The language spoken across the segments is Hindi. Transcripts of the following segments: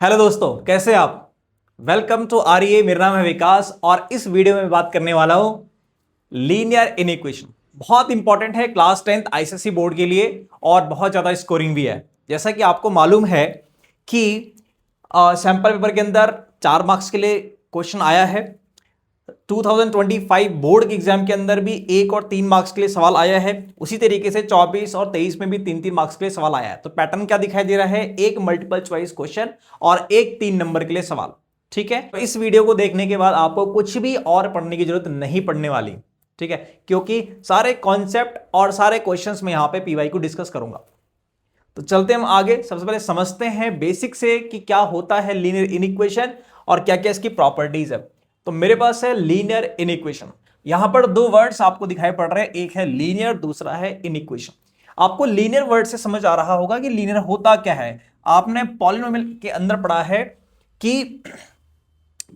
हेलो दोस्तों, कैसे आप। Welcome to REA. मेरा नाम है विकास और इस वीडियो में बात करने वाला हूं लीनियर इनइक्वेशन। बहुत इंपॉर्टेंट है क्लास 10th आईसीएसई बोर्ड के लिए और बहुत ज्यादा स्कोरिंग भी है। जैसा कि आपको मालूम है कि सैंपल पेपर के अंदर 4 मार्क्स के लिए क्वेश्चन आया है। 2025 बोर्ड के एग्जाम के अंदर भी 1 और 3 मार्क्स के लिए सवाल आया है। उसी तरीके से 24 और 23 में भी 3-3 मार्क्स के लिए सवाल आया है। तो पैटर्न क्या दिखाई दे रहा है, एक मल्टीपल चॉइस क्वेश्चन और एक 3 नंबर के लिए सवाल। ठीक है, तो इस वीडियो को देखने के बाद आपको कुछ भी और पढ़ने की जरूरत नहीं पड़ने वाली। ठीक है, क्योंकि सारे कॉन्सेप्ट और सारे क्वेश्चंस में यहां पे पीवाई को डिस्कस करूंगा। तो चलते हम आगे। सबसे पहले समझते हैं बेसिक से कि क्या होता है लीनियर इनइक्वेशन और क्या क्या इसकी प्रॉपर्टीज है। तो मेरे पास है लीनियर इनइक्वेशन। यहां पर दो वर्ड्स आपको दिखाई पड़ रहे हैं, एक है लीनियर, दूसरा है इनइक्वेशन। आपको लीनियर वर्ड से समझ आ रहा होगा कि लीनियर होता क्या है। आपने पॉलिनोमियल के अंदर पढ़ा है कि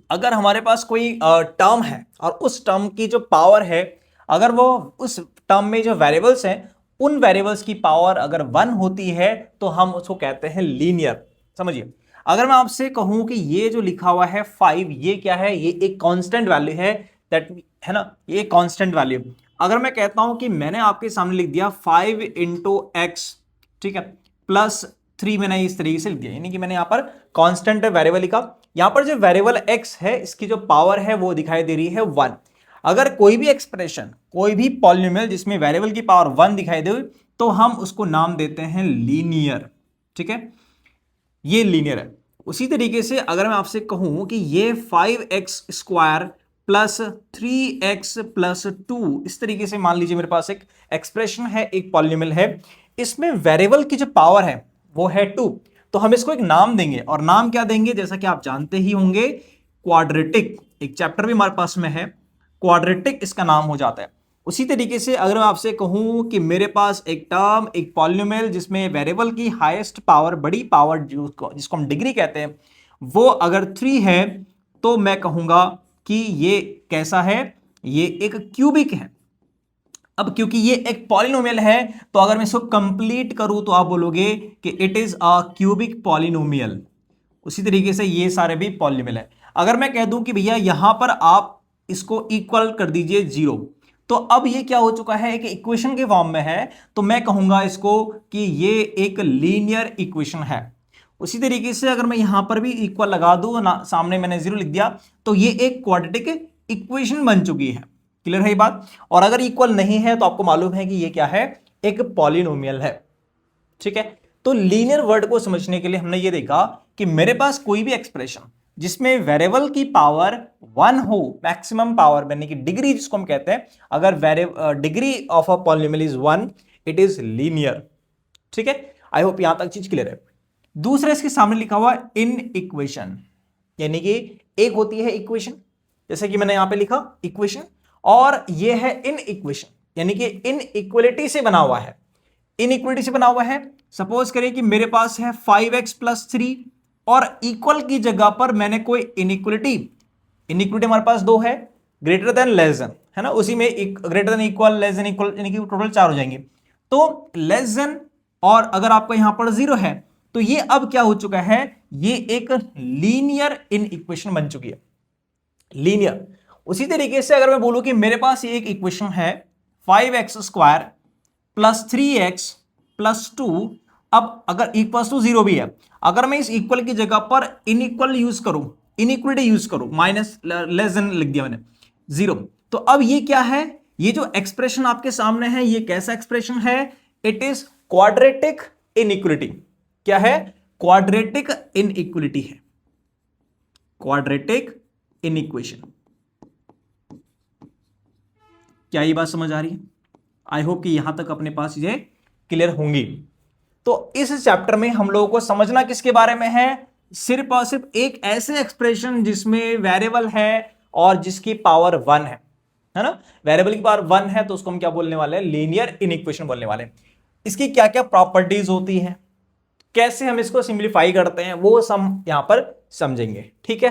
अगर हमारे पास कोई टर्म है और उस टर्म की जो पावर है, अगर वो उस टर्म में जो वेरिएबल्स हैं उन वेरिएबल्स की पावर अगर 1 होती है तो हम उसको कहते हैं लीनियर। समझिए, अगर मैं आपसे कहूं कि ये जो लिखा हुआ है 5, ये क्या है, ये एक कांस्टेंट वैल्यू है। दैट है ना, ये कांस्टेंट वैल्यू। अगर मैं कहता हूं कि मैंने आपके सामने लिख दिया 5 इंटू एक्स, ठीक है, प्लस 3, मैंने इस तरीके से लिख दिया, यानी कि मैंने यहां पर कांस्टेंट वेरिएबल लिखा। यहां पर जो वेरिएबल x है इसकी जो पावर है वो दिखाई दे रही है 1। अगर कोई भी एक्सप्रेशन, कोई भी पॉलिनोमियल जिसमें वेरिएबल की पावर 1 दिखाई दे तो हम उसको नाम देते हैं लीनियर। ठीक है, ये लीनियर है। उसी तरीके से अगर मैं आपसे कहूं कि ये 5x square plus 3x plus 2, इस तरीके से मान लीजिए मेरे पास एक एक्सप्रेशन है, एक पॉलिनोमियल है, इसमें वेरिएबल की जो पावर है वो है 2। तो हम इसको एक नाम देंगे, और नाम क्या देंगे, जैसा कि आप जानते ही होंगे, क्वाड्रेटिक। एक चैप्टर भी हमारे पास में है, क्वाड्रेटिक इसका नाम हो जाता है। उसी तरीके से अगर मैं आपसे कहूं कि मेरे पास एक टर्म, एक पॉलिनोमियल जिसमें वेरिएबल की हाईएस्ट पावर, बड़ी पावर जिसको हम डिग्री कहते हैं, वो अगर 3 है तो मैं कहूंगा कि ये कैसा है, ये एक क्यूबिक है। अब क्योंकि ये एक पॉलिनोमियल है तो अगर मैं इसको कंप्लीट करूं तो आप बोलोगे कि it is a cubic polynomial. उसी तरीके से ये सारे भी पॉलिनोमियल है। अगर मैं कह दूं कि भैया यहां पर आप इसको इक्वल कर दीजिए 0, तो अब ये क्या हो चुका है, एक इक्वेशन के फॉर्म में है, तो मैं कहूंगा इसको कि ये एक लीनियर इक्वेशन है। उसी तरीके से अगर मैं यहां पर भी इक्वल लगा दूं ना, सामने मैंने 0 लिख दिया, तो ये एक क्वाड्रेटिक इक्वेशन बन चुकी है। क्लियर है ये बात। और अगर इक्वल नहीं है तो आपको मालूम है कि ये क्या है, एक पॉलिनोमियल है। ठीक है, तो लीनियर वर्ड को समझने के लिए हमने ये देखा कि मेरे पास कोई भी एक्सप्रेशन जिसमें वेरिएबल की पावर 1 हो, मैक्सिमम पावर यानी कि डिग्री जिसको हम कहते हैं, अगर degree of a polynomial is 1, it is linear. ठीक है, आई होप यहां तक चीज क्लियर है। दूसरा इसके सामने लिखा हुआ इन इक्वेशन, यानी कि एक होती है इक्वेशन, जैसे कि मैंने यहां पे लिखा इक्वेशन, और ये है इन इक्वेशन, यानी कि इन इक्वलिटी से बना हुआ है। इन इक्वलिटी से बना हुआ है। सपोज करें कि मेरे पास है 5x प्लस 3 और इक्वल की जगह पर मैंने कोई इनइक्वलिटी, इनइक्वलिटी हमारे पास 2 है, ग्रेटर देन लेस देन, है ना, उसी में greater than equal, less than equal, यानी कि टोटल 4 हो जाएंगे। तो लेस देन, और अगर आपका यहां पर 0 है तो ये अब क्या हो चुका है, ये एक लीनियर इन इक्वेशन बन चुकी है, लीनियर। उसी तरीके से अगर मैं बोलूं कि मेरे पास ये एक इक्वेशन है 5x square plus 3x plus 2, अब अगर इक्वल टू 0 भी है, अगर मैं इस इक्वल की जगह पर इनइक्वल यूज करूं, इनइक्वलिटी यूज करूं, माइनस लेस देन लिख दिया मैंने 0, तो अब ये क्या है, ये जो एक्सप्रेशन आपके सामने है ये कैसा एक्सप्रेशन है, इट इज क्वाड्रेटिक इनइक्वलिटी। क्या है, क्वाड्रेटिक इनइक्वलिटी है, क्वाड्रेटिक इनइक्वेशन। क्या ये बात समझ आ रही है? आई होप कि यहां तक अपने पास ये क्लियर होंगी। तो इस चैप्टर में हम लोगों को समझना किसके बारे में है, सिर्फ और सिर्फ एक ऐसे एक्सप्रेशन जिसमें वेरिएबल है और जिसकी पावर 1 है ना, वेरिएबल की पावर 1 है तो उसको हम क्या बोलने वाले हैं, लीनियर इनइक्वेशन बोलने वाले हैं। इसकी क्या क्या प्रॉपर्टीज होती है, कैसे हम इसको सिंप्लीफाई करते हैं, वो हम यहां पर समझेंगे। ठीक है,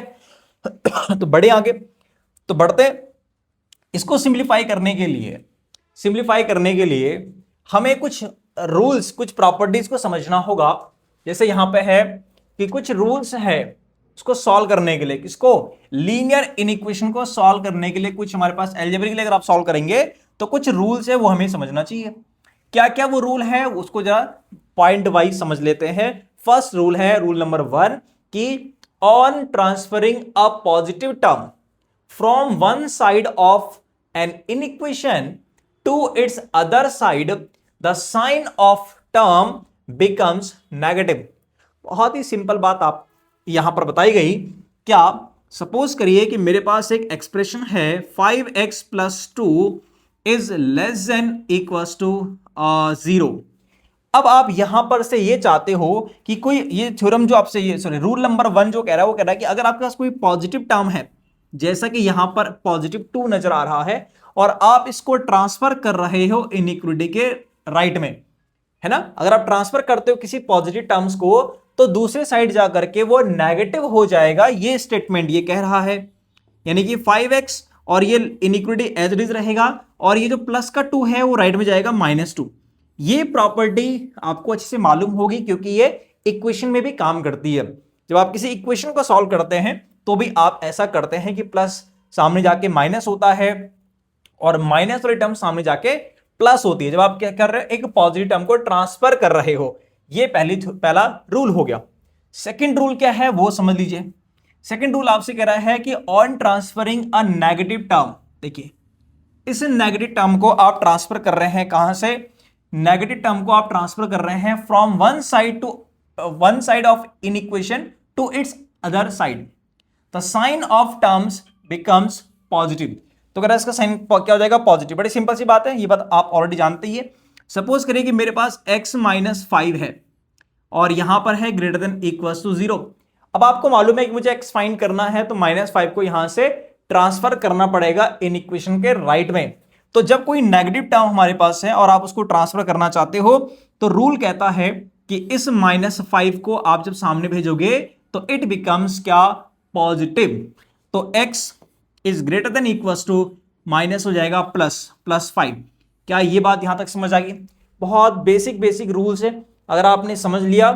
तो बड़े आगे तो बढ़ते, इसको सिंप्लीफाई करने के लिए, सिंप्लीफाई करने के लिए हमें कुछ रूल्स, कुछ प्रॉपर्टीज को समझना होगा। जैसे यहां पे है कि कुछ रूल्स है उसको सॉल्व करने के लिए, किसको, लीनियर इनइक्वेशन को सॉल्व करने के लिए कुछ हमारे पास अलजेब्रिक अगर आप सॉल्व करेंगे तो कुछ रूल्स है वो हमें समझना चाहिए। क्या क्या वो रूल है उसको जरा पॉइंट वाइज समझ लेते हैं। फर्स्ट रूल है रूल नंबर 1 कि on transferring a positive term from one side of an inequation to its other side the sign of term becomes negative. बहुत ही सिंपल बात आप यहां पर बताई गई। क्या सपोज करिए कि मेरे पास एक एक्सप्रेशन है 5x + 2 is less than equals to 0। अब आप यहां पर से ये चाहते हो कि कोई ये थ्योरम जो आपसे ये सॉरी रूल नंबर 1 जो कह रहा है वो कह रहा है कि अगर आपके पास कोई पॉजिटिव टर्म है, जैसा कि यहां पर पॉजिटिव 2 नजर आ रहा है और आप इसको ट्रांसफर कर रहे हो इनइक्वालिटी के राइट में, है ना। अगर आप ट्रांसफर करते हो किसी पॉजिटिव टर्म्स को तो दूसरे साइड जाकर के वो नेगेटिव हो जाएगा, ये स्टेटमेंट ये कह रहा है। यानी कि 5x और ये इनइक्वालिटी एज इट इज रहेगा और ये जो प्लस का 2 है वो राइट में जाएगा -2। ये प्रॉपर्टी आपको अच्छे से मालूम होगी क्योंकि ये इक्वेशन में भी काम करती है। जब आप किसी इक्वेशन को सॉल्व करते हैं तो भी आप ऐसा करते हैं कि प्लस सामने जाके माइनस होता है और माइनस वाली टर्म सामने जाके प्लस होती है जब आप क्या कर रहे हो, एक पॉजिटिव टर्म को ट्रांसफर कर रहे हो। ये पहला रूल हो गया। सेकंड रूल क्या है वो समझ लीजिए। सेकंड रूल आपसे कह रहा है कि on transferring a negative term, देखिए इस नेगेटिव टर्म को आप ट्रांसफर कर रहे हैं कहां से, नेगेटिव टर्म को आप ट्रांसफर कर रहे हैं from one side of inequation to its other side the sign of terms becomes positive. तो अगर इसका साइन क्या हो जाएगा, पॉजिटिव। बड़ी सिंपल सी बात है, ये बात आप ऑलरेडी जानते ही है। सपोज करिए कि मेरे पास x - 5 है और यहां पर है ग्रेटर देन इक्वल्स टू 0। अब आपको मालूम है कि मुझे x फाइंड करना है तो -5 को यहां से ट्रांसफर करना पड़ेगा इन इक्वेशन के राइट में। तो जब कोई नेगेटिव टर्म हमारे पास है और आप उसको ट्रांसफर करना चाहते हो तो रूल कहता है कि इस -5 को आप जब सामने भेजोगे तो इट बिकम्स क्या, पॉजिटिव। तो x is greater than equals to minus हो जाएगा +5। क्या ये बात यहां तक समझ आ गई? बहुत बेसिक रूल्स है, अगर आपने समझ लिया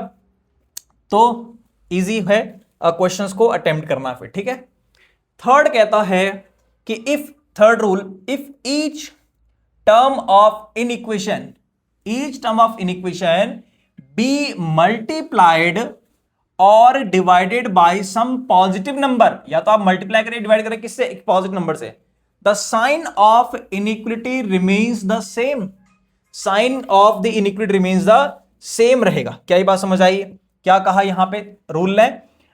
तो इजी है क्वेश्चंस को अटेम्प्ट करना फिर, ठीक है। थर्ड कहता है कि third rule, if each term of inequation be multiplied और divided by some positive number, या तो आप मल्टीप्लाई करें डिवाइड करें किससे, एक पॉजिटिव नंबर से, the sign of inequality remains the same. Sign of the inequality remains the same रहेगा। क्या ये बात समझ आई? क्या कहा यहां पे रूल ने?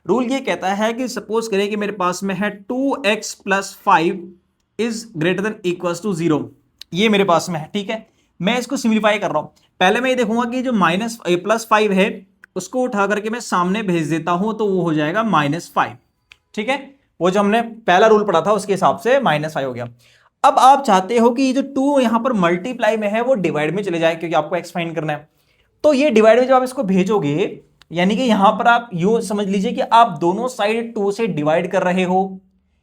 रूल ये कहता है कि सपोज करें कि मेरे पास में है 2x + 5 is greater than equals to 0। ये मेरे पास में है, ठीक है। मैं इसको सिंप्लीफाई कर रहा हूं। पहले मैं ये देखूंगा कि जो +5 है उसको उठा करके मैं सामने भेज देता हूं तो वो हो जाएगा -5, ठीक है। वो जो हमने पहला रूल पढ़ा था उसके हिसाब से -5 हो गया। अब आप चाहते हो कि ये जो 2 यहां पर मल्टीप्लाई में है वो डिवाइड में चले जाए क्योंकि आपको x फाइंड करना है। तो ये डिवाइड में जब आप इसको भेजोगे यानी कि यहां पर आप यूं समझ लीजिए कि आप दोनों साइड 2 से डिवाइड कर रहे हो,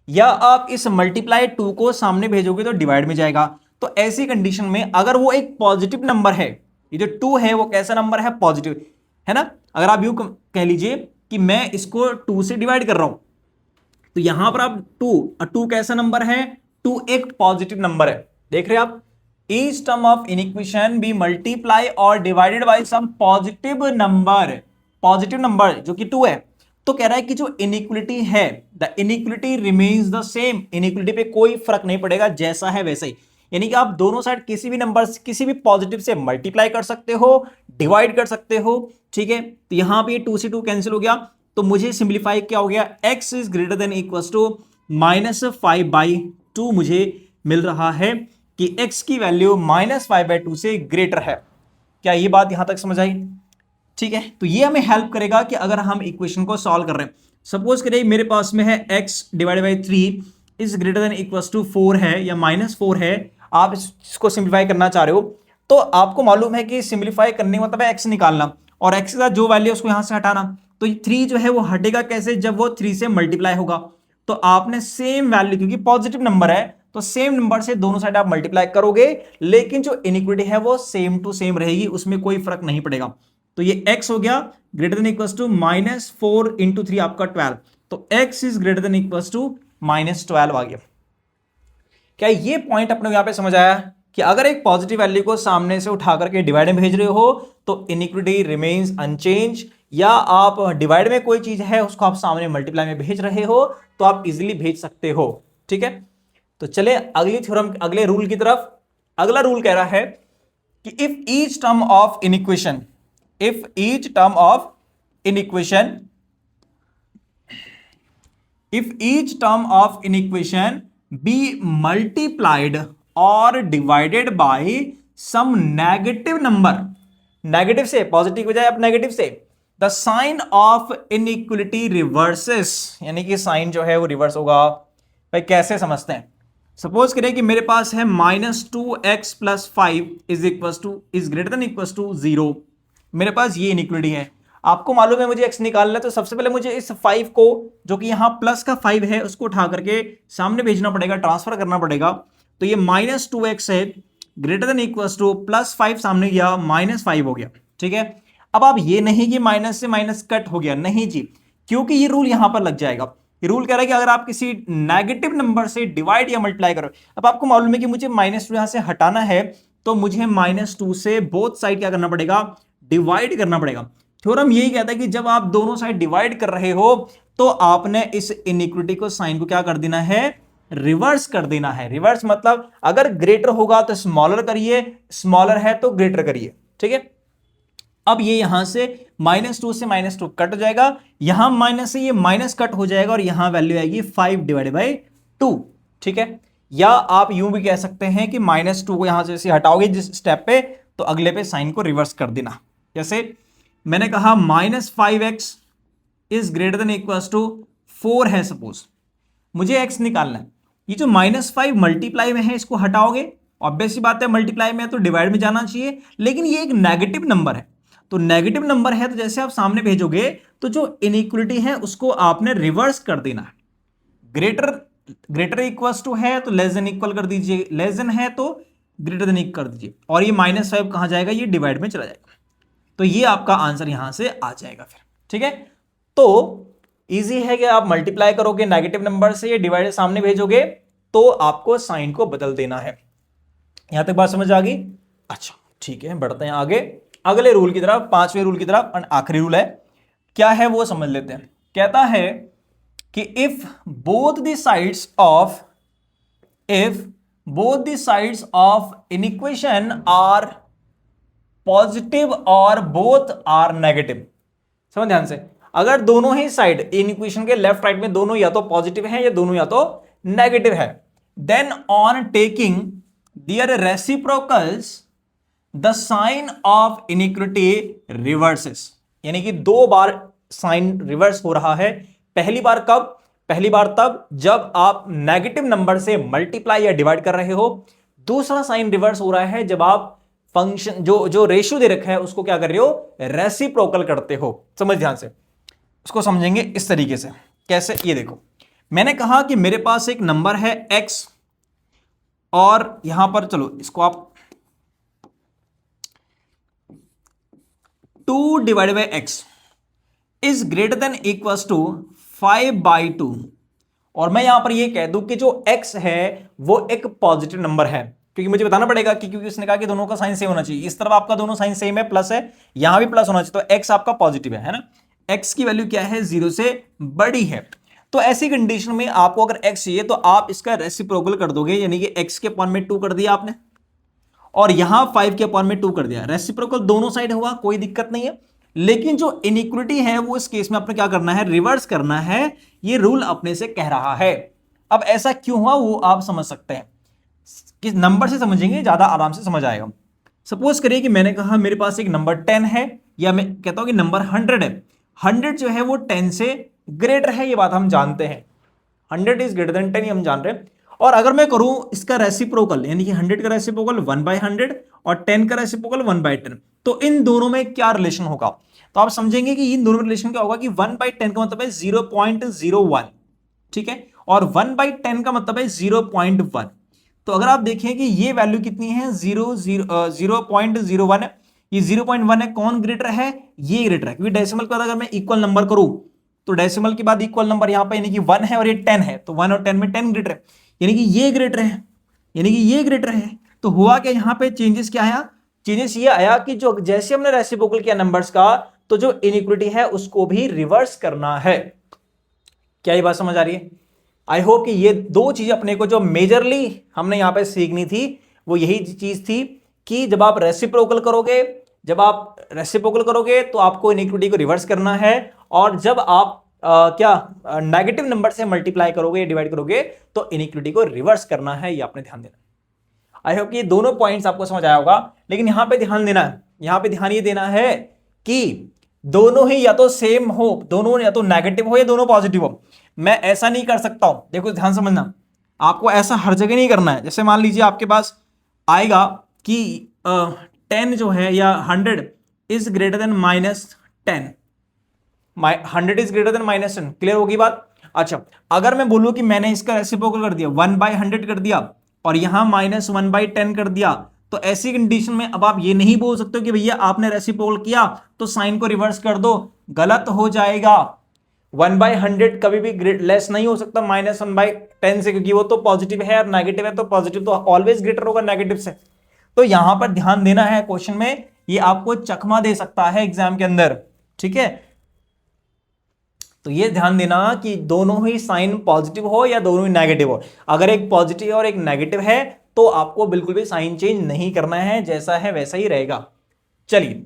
या आप इस मल्टीप्लाई 2 को सामने भेजोगे तो डिवाइड में जाएगा। तो ऐसी कंडीशन में अगर वो एक पॉजिटिव नंबर है, ये जो 2 है वो कैसा नंबर है, पॉजिटिव है ना। अगर आप यूं कह लीजिए कि मैं इसको 2 से डिवाइड कर रहा हूं तो यहां पर आप 2 कैसा नंबर है, 2 एक पॉजिटिव नंबर है। देख रहे हैं आप, each term of inequation be multiply और divided by some positive number जो कि 2 है। तो कह रहा है कि जो इनइक्वालिटी है, the inequality remains the same, inequality पे कोई फर्क नहीं पड़ेगा, जैसा है वैसा ही। यानी कि आप दोनों साइड किसी भी नंबर किसी भी पॉजिटिव से मल्टीप्लाई कर सकते हो, डिवाइड कर सकते हो, ठीक है। तो यहां पे 2 से 2 कैंसिल हो गया तो मुझे सिंप्लीफाई क्या हो गया, x is greater than equals to -5/2 मुझे मिल रहा है कि x की वैल्यू -5/2 से ग्रेटर है। क्या ये बात यहां तक समझ आई? ठीक है। तो ये हमें हेल्प करेगा कि अगर हम इक्वेशन को सॉल्व कर रहे हैं, सपोज करिए मेरे पास में है x divided by 3 is greater than equals to 4 है या -4 है, आप इसको सिंप्लीफाई करना चाह रहे हो तो आपको मालूम है कि सिंप्लीफाई करने का मतलब है x निकालना और x के साथ जो वैल्यू उसको यहां से हटाना। तो 3 जो है वो हटेगा कैसे, जब वो 3 से मल्टीप्लाई होगा। तो आपने सेम वैल्यू, क्योंकि पॉजिटिव नंबर है तो सेम नंबर से दोनों साइड आप मल्टीप्लाई करोगे, लेकिन जो इनइक्वालिटी है वो सेम टू सेम रहेगी, उसमें कोई फर्क नहीं पड़ेगा। तो ये x हो गया greater than equal to -4 into 3 आपका 12, तो x is greater than equal to -12 आ गया। क्या ये पॉइंट अपने यहां पे समझ आया कि अगर एक पॉजिटिव वैल्यू को सामने से उठा करके डिवाइड में भेज रहे हो तो इनइक्विटी रिमेन्स अनचेंज, या आप डिवाइड में कोई चीज है उसको आप सामने मल्टीप्लाई में भेज रहे हो तो आप इजीली भेज सकते हो। ठीक है, तो चले अगली थ्योरम, अगले रूल की तरफ। अगला रूल कह रहा है कि if each term of inequation be multiplied or divided by some negative number, negative से पॉजिटिव की बजाय आप नेगेटिव से, the sign of inequality reverses, यानी कि साइन जो है वो रिवर्स होगा। भाई कैसे समझते हैं? सपोज करें कि मेरे पास है -2x + 5 is greater than equal to 0। मेरे पास ये इनइक्वलिटी है, आपको मालूम है मुझे x निकालना है, तो सबसे पहले मुझे इस 5 को, जो कि यहां प्लस का 5 है, उसको उठा करके सामने भेजना पड़ेगा, ट्रांसफर करना पड़ेगा। तो ये -2x है ग्रेटर देन इक्वल टू +5 सामने गया -5 हो गया। ठीक है, अब आप ये नहीं कि माइनस से माइनस कट हो गया, नहीं जी, क्योंकि ये रूल यहां पर लग जाएगा। ये रूल कह रहा है कि अगर आप किसी नेगेटिव नंबर से डिवाइड या मल्टीप्लाई करो, अब आपको मालूम है कि मुझे -2 यहां से हटाना है, तो मुझे -2 से बोथ साइड क्या करना पड़ेगा, डिवाइड करना पड़ेगा। थ्योरम यही कहता है कि जब आप दोनों साइड डिवाइड कर रहे हो तो आपने इस इनइक्विटी को, साइन को क्या कर देना है, रिवर्स कर देना है। रिवर्स मतलब अगर ग्रेटर होगा तो स्मॉलर करिए, स्मॉलर है तो ग्रेटर करिए। ठीक है, अब ये यहां से -2 से -2 कट हो जाएगा, यहां माइनस से ये माइनस कट हो जाएगा और यहां वैल्यू आएगी 5/2। ठीक है, या आप यूं भी कह सकते हैं कि -2 को यहां से हटाओगे जिस स्टेप पे, तो अगले पे साइन को रिवर्स कर देना। जैसे मैंने कहा -5x is greater than equal to 4 है, सपोज मुझे x निकालना है। ये जो -5 मल्टीप्लाई में है इसको हटाओगे, ऑब्वियस सी बात है मल्टीप्लाई में है तो डिवाइड में जाना चाहिए, लेकिन ये एक नेगेटिव नंबर है, तो नेगेटिव नंबर है तो जैसे आप सामने भेजोगे तो जो इनइक्वलिटी है उसको आपने रिवर्स कर देना है। ग्रेटर इक्वल्स टू है तो लेस देन इक्वल कर दीजिए, लेस देन है तो ग्रेटर देन इक्वल कर दीजिए, और ये -5 कहां जाएगा, ये डिवाइड में चला जाएगा। तो ये आपका आंसर यहां से आ जाएगा फिर। ठीक है, तो इजी है कि आप मल्टीप्लाई करोगे नेगेटिव नंबर से, ये डिवाइड सामने भेजोगे तो आपको साइन को बदल देना है। यहां तक बात समझ आ गई? अच्छा ठीक है, बढ़ते हैं आगे अगले रूल की तरफ, 5वें रूल की तरफ, और आखिरी रूल है, क्या है वो समझ लेते हैं। कहता है कि if both the sides of an equation are positive और बोथ आर नेगेटिव। समझ ध्यान से, अगर दोनों ही साइड इन इक्वेशन के लेफ्ट राइट में दोनों या तो पॉजिटिव है या दोनों या तो नेगेटिव है, then on taking their reciprocals the sign of inequity reverses. यानी कि 2 बार साइन रिवर्स हो रहा है। पहली बार कब? पहली बार तब जब आप नेगेटिव नंबर से मल्टीप्लाई या डिवाइड कर रहे हो। दूसरा साइन रिवर्स हो रहा है जब आप फंक्शन जो रेशियो दे रखा है उसको क्या कर रहे हो, रेसिप्रोकल करते हो। समझ ध्यान से, उसको समझेंगे इस तरीके से। कैसे? ये देखो, मैंने कहा कि मेरे पास एक नंबर है x, और यहां पर चलो इसको आप 2 divide by x is greater than equal to 5/2, और मैं यहां पर ये कह दूं कि जो x है वो एक पॉजिटिव नंबर है, क्योंकि मुझे बताना पड़ेगा कि क्योंकि उसने कहा कि दोनों का साइन सेम होना चाहिए। इस तरफ आपका दोनों साइन सेम है, प्लस है, यहां भी प्लस होना चाहिए, तो x आपका पॉजिटिव है ना। x की वैल्यू क्या है, 0 से बड़ी है। तो ऐसी कंडीशन में आपको अगर x चाहिए तो आप इसका रेसिप्रोकल कर दोगे, यानी कि x के अपॉन में 2 कर दिया आपने, और यहां 5 के अपॉन में 2 कर दिया। रेसिप्रोकल दोनों साइड हुआ, कोई दिक्कत नहीं है। लेकिन जो इनइक्विटी है वो इस केस में आपने क्या करना है, रिवर्स करना है। ये रूल अपने से कह रहा है। अब ऐसा क्यों हुआ वो आप समझ सकते हैं, किस नंबर से समझेंगे ज्यादा आराम से समझ आएगा। सपोज करिए कि मैंने कहा मेरे पास एक नंबर 10 है, या मैं कहता हूं कि नंबर 100 है। 100 जो है वो 10 से ग्रेटर है, ये बात हम जानते हैं। 100 इज ग्रेटर देन 10, ये हम जान रहे हैं। और अगर मैं करूं इसका रेसिप्रोकल, यानी कि 100 का रेसिप्रोकल 1/100 और 10 का रेसिप्रोकल 1/10, तो इन दोनों में क्या रिलेशन होगा, तो आप समझेंगे कि इन दोनों में रिलेशन क्या होगा कि 1/10 का मतलब है 0.01, ठीक है, और 1/10 का मतलब है 0.1। तो अगर आप देखें कि ये वैल्यू कितनी है, 0.01 है, ये 0.1 है, कौन ग्रेटर है, ये ग्रेटर है, क्योंकि डेसिमल के बाद अगर मैं इक्वल नंबर करूं तो डेसिमल के बाद इक्वल नंबर यहां पे यानी कि 1 है और ये 10 है, तो 1 और 10 में 10 ग्रेटर है, यानी कि ये ग्रेटर है, यानी कि ये ग्रेटर है। तो हुआ क्या यहां पे चेंजेस क्या आया, चेंजेस ये आया कि जो जैसे हमने रेसिप्रोकल किया नंबर्स का, तो जो इनइक्वालिटी है उसको भी रिवर्स करना है। क्या ये बात समझ आ रही है? आई होप कि ये दो चीजें अपने को जो मेजरली हमने यहां पे सीखनी थी वो यही चीज थी कि जब आप रेसिप्रोकल करोगे, तो आपको इनइक्वालिटी को रिवर्स करना है, और जब आप नेगेटिव नंबर से मल्टीप्लाई करोगे, डिवाइड करोगे, तो इनइक्वालिटी को रिवर्स करना है, ये आपने ध्यान देना। आई होप कि ये दोनों पॉइंट्स आपको समझ आया होगा, लेकिन यहां पे ध्यान देना है, यहां पे ध्यान ये देना है कि दोनों ही या तो सेम हो, दोनों या तो नेगेटिव हो या दोनों पॉजिटिव हो। मैं ऐसा नहीं कर सकता हूं, देखो ध्यान समझना, आपको ऐसा हर जगह नहीं करना है। जैसे मान लीजिए आपके पास आएगा कि 10 जो है या 100 is greater then -10, 100 is greater then -10, clear होगी बात? अच्छा, अगर मैं बोलूं कि मैंने इसका रेसिप्रोकल कर दिया, 1/100 कर दिया और यहां -1/10 कर दिया, तो ऐसी कंडीशन में अब आप ये नहीं बोल सकते कि भैया आपने रेसिप्रोकल किया तो साइन को रिवर्स कर दो, गलत हो जाएगा। 1/100 कभी भी लेस नहीं हो सकता -1/10 से, क्योंकि वो तो पॉजिटिव है और नेगेटिव है, तो पॉजिटिव तो ऑलवेज ग्रेटर होगा नेगेटिव से। तो यहां पर ध्यान देना है, क्वेश्चन में ये आपको चकमा दे सकता है एग्जाम के अंदर, ठीक है? तो ये ध्यान देना कि दोनों ही साइन पॉजिटिव हो या दोनों ही नेगेटिव हो। अगर एक पॉजिटिव और एक नेगेटिव है तो आपको बिल्कुल भी साइन चेंज नहीं करना है, जैसा है वैसा ही रहेगा। चलिए,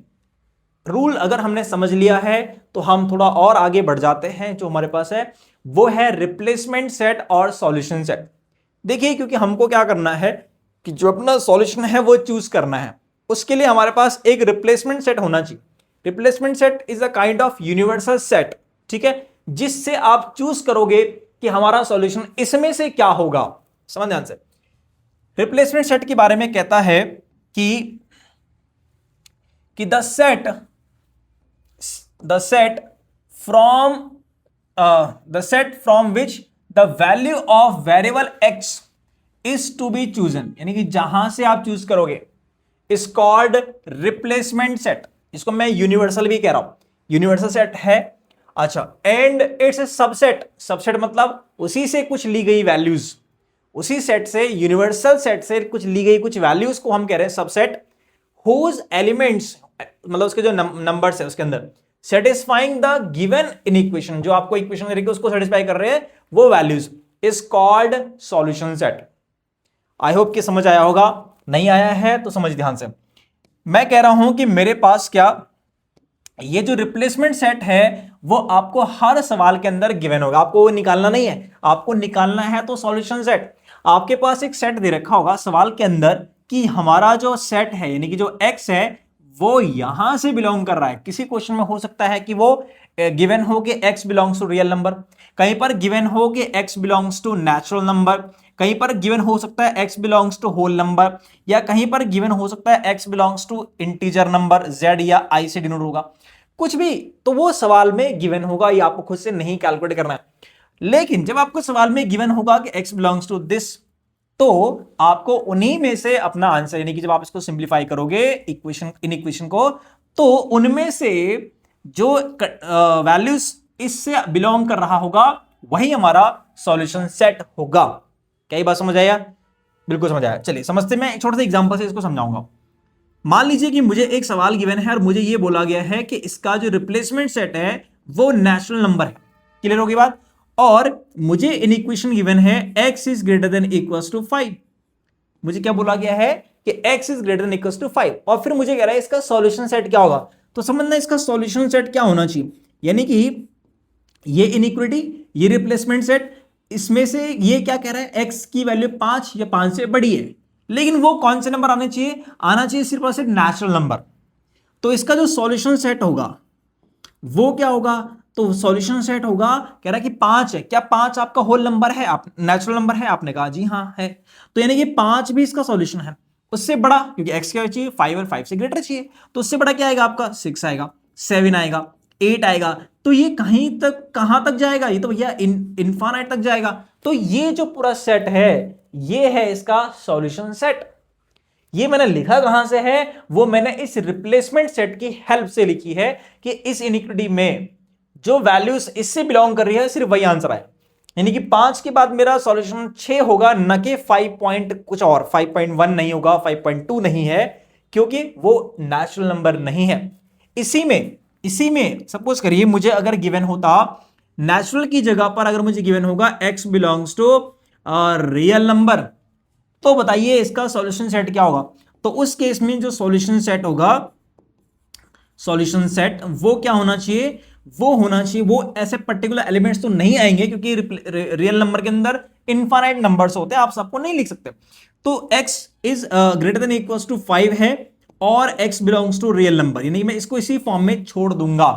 रूल अगर हमने समझ लिया है तो हम थोड़ा और आगे बढ़ जाते हैं। जो हमारे पास है वो है रिप्लेसमेंट सेट और सॉल्यूशन सेट। देखिए, क्योंकि हमको क्या करना है कि जो अपना सॉल्यूशन है वो चूज करना है, उसके लिए हमारे पास एक रिप्लेसमेंट सेट होना चाहिए। Replacement set is a kind of universal set, ठीक है, जिससे आप चूज करोगे कि हमारा सॉल्यूशन इसमें से क्या होगा। समझ ध्यान से, रिप्लेसमेंट सेट के बारे में कहता है कि the set from which the value of variable x is to be chosen, यानी कि जहां से आप चूज करोगे, इज कॉल्ड रिप्लेसमेंट सेट। इसको मैं यूनिवर्सल भी कह रहा हूं, यूनिवर्सल सेट है। अच्छा, एंड इट्स सबसेट, सबसेट मतलब उसी से कुछ ली गई वैल्यूज, उसी सेट से, यूनिवर्सल सेट से कुछ ली गई कुछ वैल्यूज को हम कह रहे हैं सबसेट, हुज एलिमेंट्स मतलब उसके जो नंबर्स है उसके अंदर satisfying the given in equation, जो आपको इक्वेशन दे रही है उसको सेटिस्फाई कर रहे हैं वो values, is called solution set. I hope कि समझ आया होगा, नहीं आया है तो समझ ध्यान से। मैं कह रहा हूं कि मेरे पास क्या, ये जो रिप्लेसमेंट सेट है वो आपको हर सवाल के अंदर गिवन होगा, आपको वो निकालना नहीं है, आपको निकालना है तो सॉल्यूशन सेट। आपके पास एक सेट दे रखा होगा सवाल के अंदर कि हमारा जो सेट है यानी कि जो एक्स है वो यहां से बिलोंग कर रहा है। किसी क्वेश्चन में हो सकता है कि वो गिवन हो कि x belongs to real number, कहीं पर गिवन हो कि x belongs to natural number, कहीं पर गिवन हो सकता है x belongs to whole number, या कहीं पर गिवन हो सकता है x belongs to integer number, z या आई से डिनोट होगा, कुछ भी, तो वो सवाल में गिवन होगा, ये आपको खुद से नहीं कैलकुलेट करना है। लेकिन जब आपको सवाल में गिवन होगा कि एक्स बिलोंग्स टू दिस, तो आपको उन्हीं में से अपना आंसर, यानी कि जब आप इसको सिंप्लीफाई करोगे इन इक्वेशन को, तो उनमें से जो वैल्यूज इससे बिलोंग कर रहा होगा वही हमारा सॉल्यूशन सेट होगा। क्या ये बात समझ आया? बिल्कुल समझ आया। चलिए समझते, मैं एक छोटे से एग्जांपल से इसको समझाऊंगा। मान लीजिए कि मुझे एक सवाल गिवन है और मुझे यह बोला गया है कि इसका जो रिप्लेसमेंट सेट है वो नेचुरल नंबर है। क्लियर होगी बात? और मुझे इन इक्वेशन गिवन है x is greater than equals to 5। मुझे क्या बोला गया है कि x is greater than equals to 5, और फिर मुझे कह रहा है इसका सॉल्यूशन सेट क्या होगा। तो समझना इसका सॉल्यूशन सेट क्या होना चाहिए, यानी कि ये इनइक्वालिटी, ये रिप्लेसमेंट सेट, इसमें से ये क्या कह रहा है, x की वैल्यू 5 या 5 से बड़ी है, लेकिन वो कौन से नंबर आने चाहिए, आना चाहिए सिर्फ और सिर्फ नेचुरल नंबर। तो इसका जो सॉल्यूशन सेट होगा वो क्या होगा, तो सॉल्यूशन सेट होगा, कह रहा है कि 5 है, क्या 5 आपका होल नंबर है, आप नेचुरल नंबर है, आपने कहा जी हाँ है, तो यानी कि 5 भी इसका सॉल्यूशन है। उससे बड़ा, क्योंकि x क्या चाहिए 5 और 5 से ग्रेटर चाहिए, तो उससे बड़ा क्या आएगा आपका 6 आएगा, 7 आएगा, 8 आएगा, तो ये कहीं तक, कहां तक जाएगा, ये तो भैया इनफाइनाइट तक जाएगा। तो ये जो पूरा सेट है ये है इसका सॉल्यूशन सेट। ये मैंने लिखा कहां से है, वो मैंने इस रिप्लेसमेंट सेट की हेल्प से लिखी है कि इस इनइक्विटी में जो वैल्यूज इससे बिलोंग कर रही है सिर्फ वही आंसर आए। यानी कि 5 के बाद मेरा सॉल्यूशन 6 होगा, न कि 5 पॉइंट कुछ और, 5.1 नहीं होगा, 5.2 नहीं है, क्योंकि वो नेचुरल नंबर नहीं है। इसी में सपोज करिए मुझे अगर गिवन होता नेचुरल की जगह पर अगर मुझे गिवन होगा x belongs to real number, तो बताइए इसका सॉल्यूशन सेट क्या होगा। तो उस केस में जो सॉल्यूशन सेट होगा, सॉल्यूशन सेट वो क्या होना चाहिए, वो ऐसे पर्टिकुलर एलिमेंट्स तो नहीं आएंगे, क्योंकि रियल नंबर के अंदर इनफाइनाइट नंबर्स होते हैं, आप सबको नहीं लिख सकते। तो x is greater than equals to 5 है और x belongs to real number, यानी मैं इसको इसी फॉर्म में छोड़ दूंगा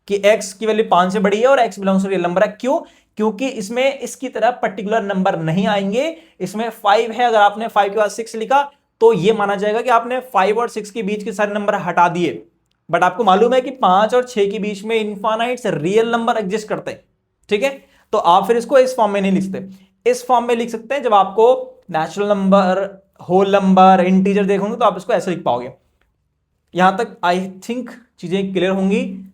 कि x की वैल्यू 5 से बड़ी है और x belongs to real number है। क्यों? क्योंकि इसमें इसकी तरह पर्टिकुलर नंबर नहीं आएंगे। इसमें 5 है, अगर आपने 5 के बाद 6 लिखा तो यह माना जाएगा कि आपने 5 और 6 के बीच के सारे नंबर हटा दिए। बट आपको मालूम है कि 5 और 6 के बीच में इनफाइनाइट रियल नंबर एग्जिस्ट करते हैं, ठीक है। तो आप फिर इसको इस फॉर्म में नहीं लिखते, इस फॉर्म में लिख सकते हैं। जब आपको natural number, whole number, integer देखोगे तो आप इसको ऐसे लिख पाओगे। यहां तक आई थिंक चीजें क्लियर होंगी।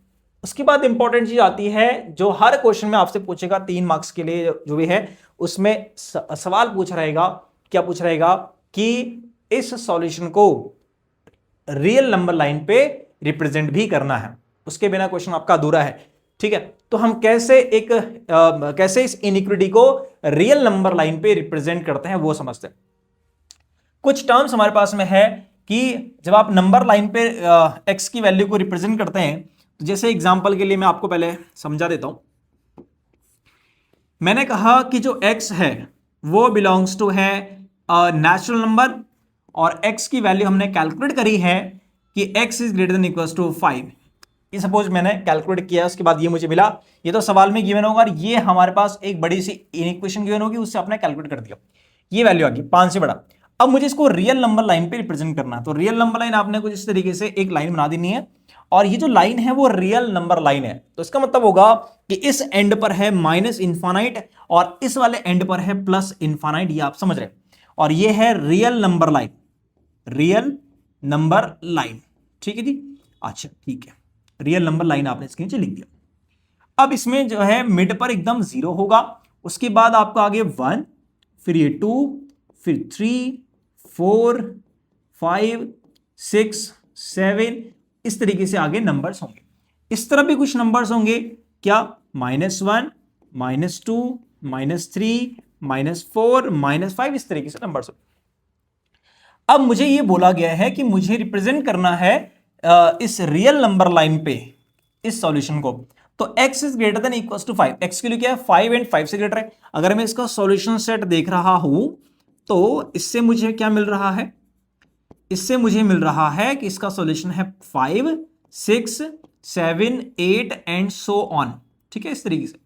उसके बाद इंपॉर्टेंट चीज आती है जो हर क्वेश्चन में आपसे पूछेगा 3 मार्क्स के लिए जो भी है, उसमें सवाल पूछ रहेगा, क्या पूछ रहेगा कि इस सॉल्यूशन को रियल नंबर लाइन पे रिप्रेजेंट भी करना है, उसके बिना क्वेश्चन आपका अधूरा है, ठीक है। तो हम कैसे इस इनइक्विटी को रियल नंबर लाइन पे रिप्रेजेंट करते हैं वो समझते हैं। कुछ टर्म्स हमारे पास में है कि जब आप नंबर लाइन पे एक्स की वैल्यू को रिप्रेजेंट करते हैं, तो जैसे एग्जांपल के लिए मैं आपको पहले समझा देता हूं। मैंने कहा कि जो x है वो बिलोंग्स टू है नेचुरल नंबर, और x की वैल्यू हमने कैलकुलेट करी है कि x is greater than equals to 5। ये सपोज मैंने कैलकुलेट किया, उसके बाद ये मुझे मिला, ये तो सवाल में गिवन होगा, और ये हमारे पास एक बड़ी सी इक्वेशन गिवन होगी, उससे आपने कैलकुलेट कर दिया, ये वैल्यू आ गई 5 से बड़ा। अब मुझे इसको रियल नंबर लाइन पे रिप्रेजेंट करना है, तो रियल नंबर लाइन आपने कुछ इस तरीके से एक लाइन बना देनी है, और ये जो लाइन है वो रियल नंबर लाइन है। तो इसका मतलब होगा कि इस एंड पर है माइनस इनफाइनाइट और इस वाले एंड पर है प्लस इनफाइनाइट, ये आप समझ रहे हैं। और ये है real number line, real number line, ठीक है जी। अच्छा ठीक है, रियल नंबर लाइन आपने इसके नीचे लिख दिया। अब इसमें जो है मिड पर एकदम 0 होगा, उसके बाद आपका आगे 1, फिर ये 2, फिर 3, 4, 5, 6, 7, इस तरीके से आगे नंबर्स होंगे। इस तरह भी कुछ नंबर्स होंगे, क्या, -1, -2, -3, -4, -5, इस तरीके से नंबर्स होंगे। अब मुझे ये बोला गया है कि मुझे रिप्रेजेंट करना है इस रियल नंबर लाइन पे इस सॉल्यूशन को, तो x is greater than equals to 5। x के लिए क्या है, 5 एंड 5 से ग्रेटर है। अगर मैं इसका सॉल्यूशन सेट देख रहा हूं तो इससे मुझे क्या मिल रहा है, इससे मुझे मिल रहा है कि इसका सॉल्यूशन है 5, 6, 7, 8 एंड सो ऑन, ठीक है, इस तरीके से।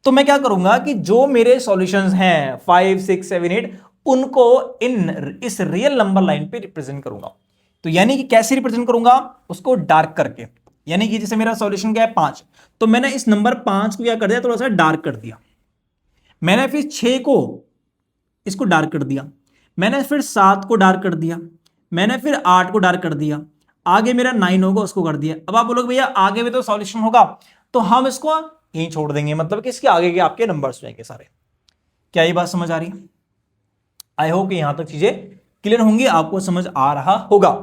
तो मैं क्या करूंगा कि जो मेरे सॉल्यूशंस हैं 5, 6, 7, 8, उनको इस रियल नंबर लाइन पे रिप्रेजेंट करूंगा। तो यानी कि कैसे रिप्रेजेंट करूंगा, उसको डार्क करके, यानी कि जैसे मेरा सॉल्यूशन क्या है 5, तो मैंने इस नंबर 5 को क्या कर दिया, थोड़ा सा डार्क कर दिया। मैंने फिर 6 को इसको डार्क कर दिया, मैंने फिर 7 को डार्क कर दिया, मैंने फिर 8 को डार्क कर दिया, आगे मेरा 9 होगा उसको कर दिया। अब आप बोलोगे भैया आगे भी तो सॉल्यूशन होगा, तो हम इसको यहीं छोड़ देंगे, मतलब कि इसके आगे के आपके नंबर्स जाएंगे सारे। क्या ये बात समझ आ रही है? आई होप कि यहां तक चीजें क्लियर होंगी, आपको समझ आ रहा होगा।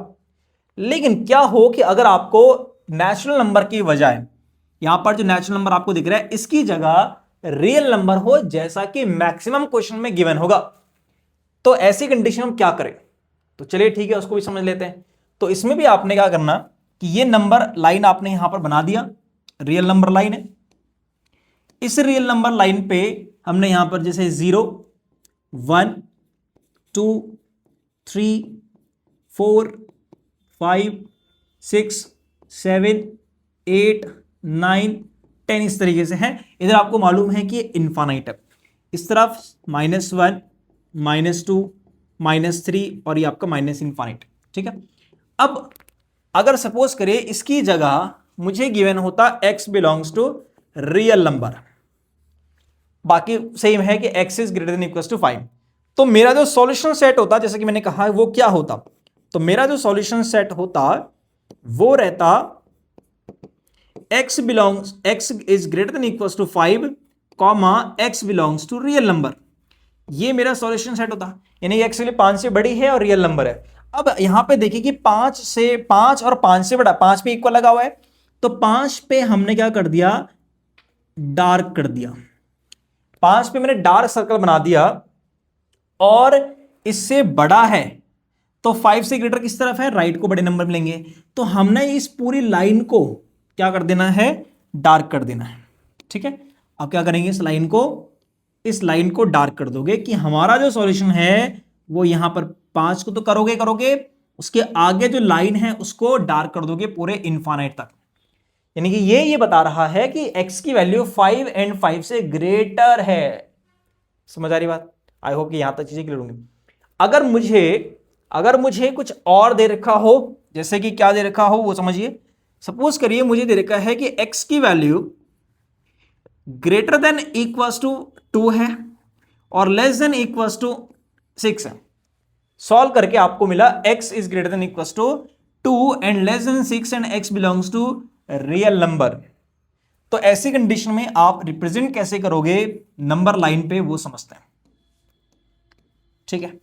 लेकिन क्या हो कि अगर आपको नेचुरल नंबर की बजाय यहां पर जो नेचुरल नंबर आपको दिख रहा है इसकी जगह रियल नंबर हो, जैसा कि मैक्सिमम क्वेश्चन में गिवन होगा, तो ऐसी कंडीशन हम क्या करें? तो चलिए ठीक है, उसको भी समझ लेते हैं। तो इसमें भी आपने क्या करना कि ये नंबर लाइन आपने यहां पर बना दिया, रियल नंबर लाइन है। इस रियल नंबर लाइन पे हमने यहां पर जैसे 0, 1, 2, 3, 4, 5, 6, 7, 8, 9, 10 इस तरीके से है। इधर आपको मालूम है कि इनफाइनाइट है, इस तरफ -1, -2, -3 और ये आपका माइनस इनफाइनाइट, ठीक है। अब अगर सपोज करें इसकी जगह मुझे गिवन होता x belongs to real number, बाकी सेम है कि x is greater than equals to 5, तो मेरा जो सॉल्यूशन सेट होता, जैसे कि मैंने कहा, वो क्या होता? तो मेरा जो सॉल्यूशन सेट होता वो रहता x is greater than equals to 5 comma x belongs to real number. ये मेरा सॉल्यूशन सेट होता, यानी x के लिए 5 से बड़ी है और रियल नंबर है। अब यहां पे देखिए कि 5 और 5 से बड़ा, 5 पे इक्वल लगा हुआ है, तो 5 पे हमने क्या कर दिया, डार्क कर दिया। 5 पे मैंने डार्क सर्कल बना दिया, और इससे बड़ा है तो 5 से ग्रेटर किस तरफ है, राइट को बड़े नंबर मिलेंगे। तो हमने इस पूरी लाइन को क्या कर देना है, डार्क कर देना है। ठीक है, अब क्या करेंगे, इस लाइन को डार्क कर दोगे कि हमारा जो सॉल्यूशन है वो यहां पर 5 को तो करोगे, उसके आगे जो लाइन है उसको डार्क कर दोगे पूरे इनफाइनाइट तक। यानी कि ये बता रहा है कि x की वैल्यू 5 एंड 5 से ग्रेटर है। समझ आ रही बात? आई होप कि यहां तक चीजें क्लियर होंगी। अगर मुझे कुछ और दे रखा हो, जैसे कि क्या दे रखा हो वो समझिए। सपोज करिए मुझे दे रखा है कि x की value greater than equals to 2 है और लेस देन इक्वल्स टू 6 है। सॉल्व करके आपको मिला x is greater than equals to 2 and less than 6 and x belongs to real number. तो ऐसी कंडीशन में आप रिप्रेजेंट कैसे करोगे नंबर लाइन पे, वो समझते हैं। ठीक है,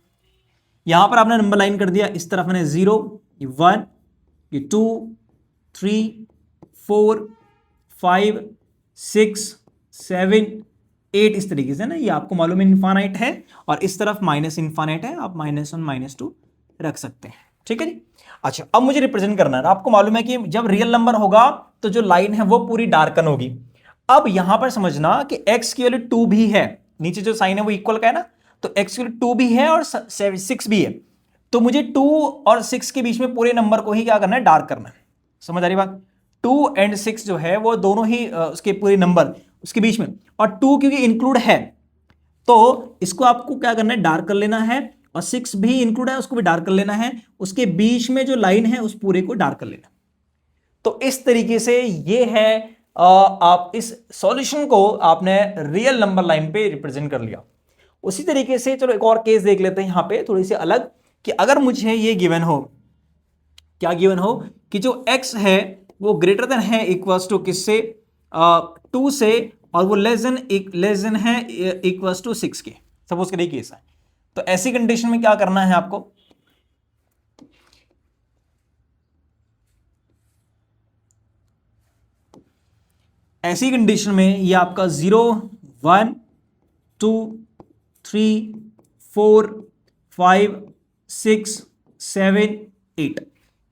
यहां पर आपने नंबर लाइन कर दिया, इस तरफ मैंने 0, ये 1, ये 2, 3, 4, 5, 6, 7, 8 इस तरीके से ना। ये आपको मालूम है इनफाइनाइट है, और इस तरफ माइनस इनफाइनाइट है, आप -1 -2 रख सकते हैं। ठीक है जी। अच्छा, अब मुझे रिप्रेजेंट करना है। आपको मालूम है कि जब रियल नंबर होगा तो जो लाइन है वो पूरी डार्कन होगी। अब यहां पर समझना कि x की वैल्यू 2 भी है, नीचे जो साइन है वो इक्वल का है ना, तो x की वैल्यू 2 भी है और 6 भी है। तो मुझे 2 और 6 के बीच में पूरे नंबर को ही क्या करना है, डार्क करना है। समझ आ रही बात? 2 एंड 6 जो है वो दोनों ही उसके पूरे नंबर उसके बीच में, और 2 क्योंकि इंक्लूड है तो इसको आपको क्या करना है, डार्क कर लेना है, और 6 भी इंक्लूड है उसको भी डार्क कर लेना है। उसके बीच में जो लाइन है उस पूरे को डार्क कर लेना। तो इस तरीके से ये है, आप इस सॉल्यूशन को आपने रियल नंबर लाइन पे रिप्रेजेंट कर लिया। उसी तरीके से चलो एक और केस देख लेते हैं यहां पे थोड़ी सी अलग, कि अगर मुझे ये गिवन हो, क्या गिवन हो कि जो x है वो ग्रेटर देन है इक्वल्स टू किससे, 2 से, और वो लेस देन है इक्वल्स टू 6 के। सपोज करिए केस है, तो ऐसी कंडीशन में क्या करना है आपको, ऐसी कंडीशन में ये आपका 0, 1, 2, 3, 4, 5, 6, 7, 8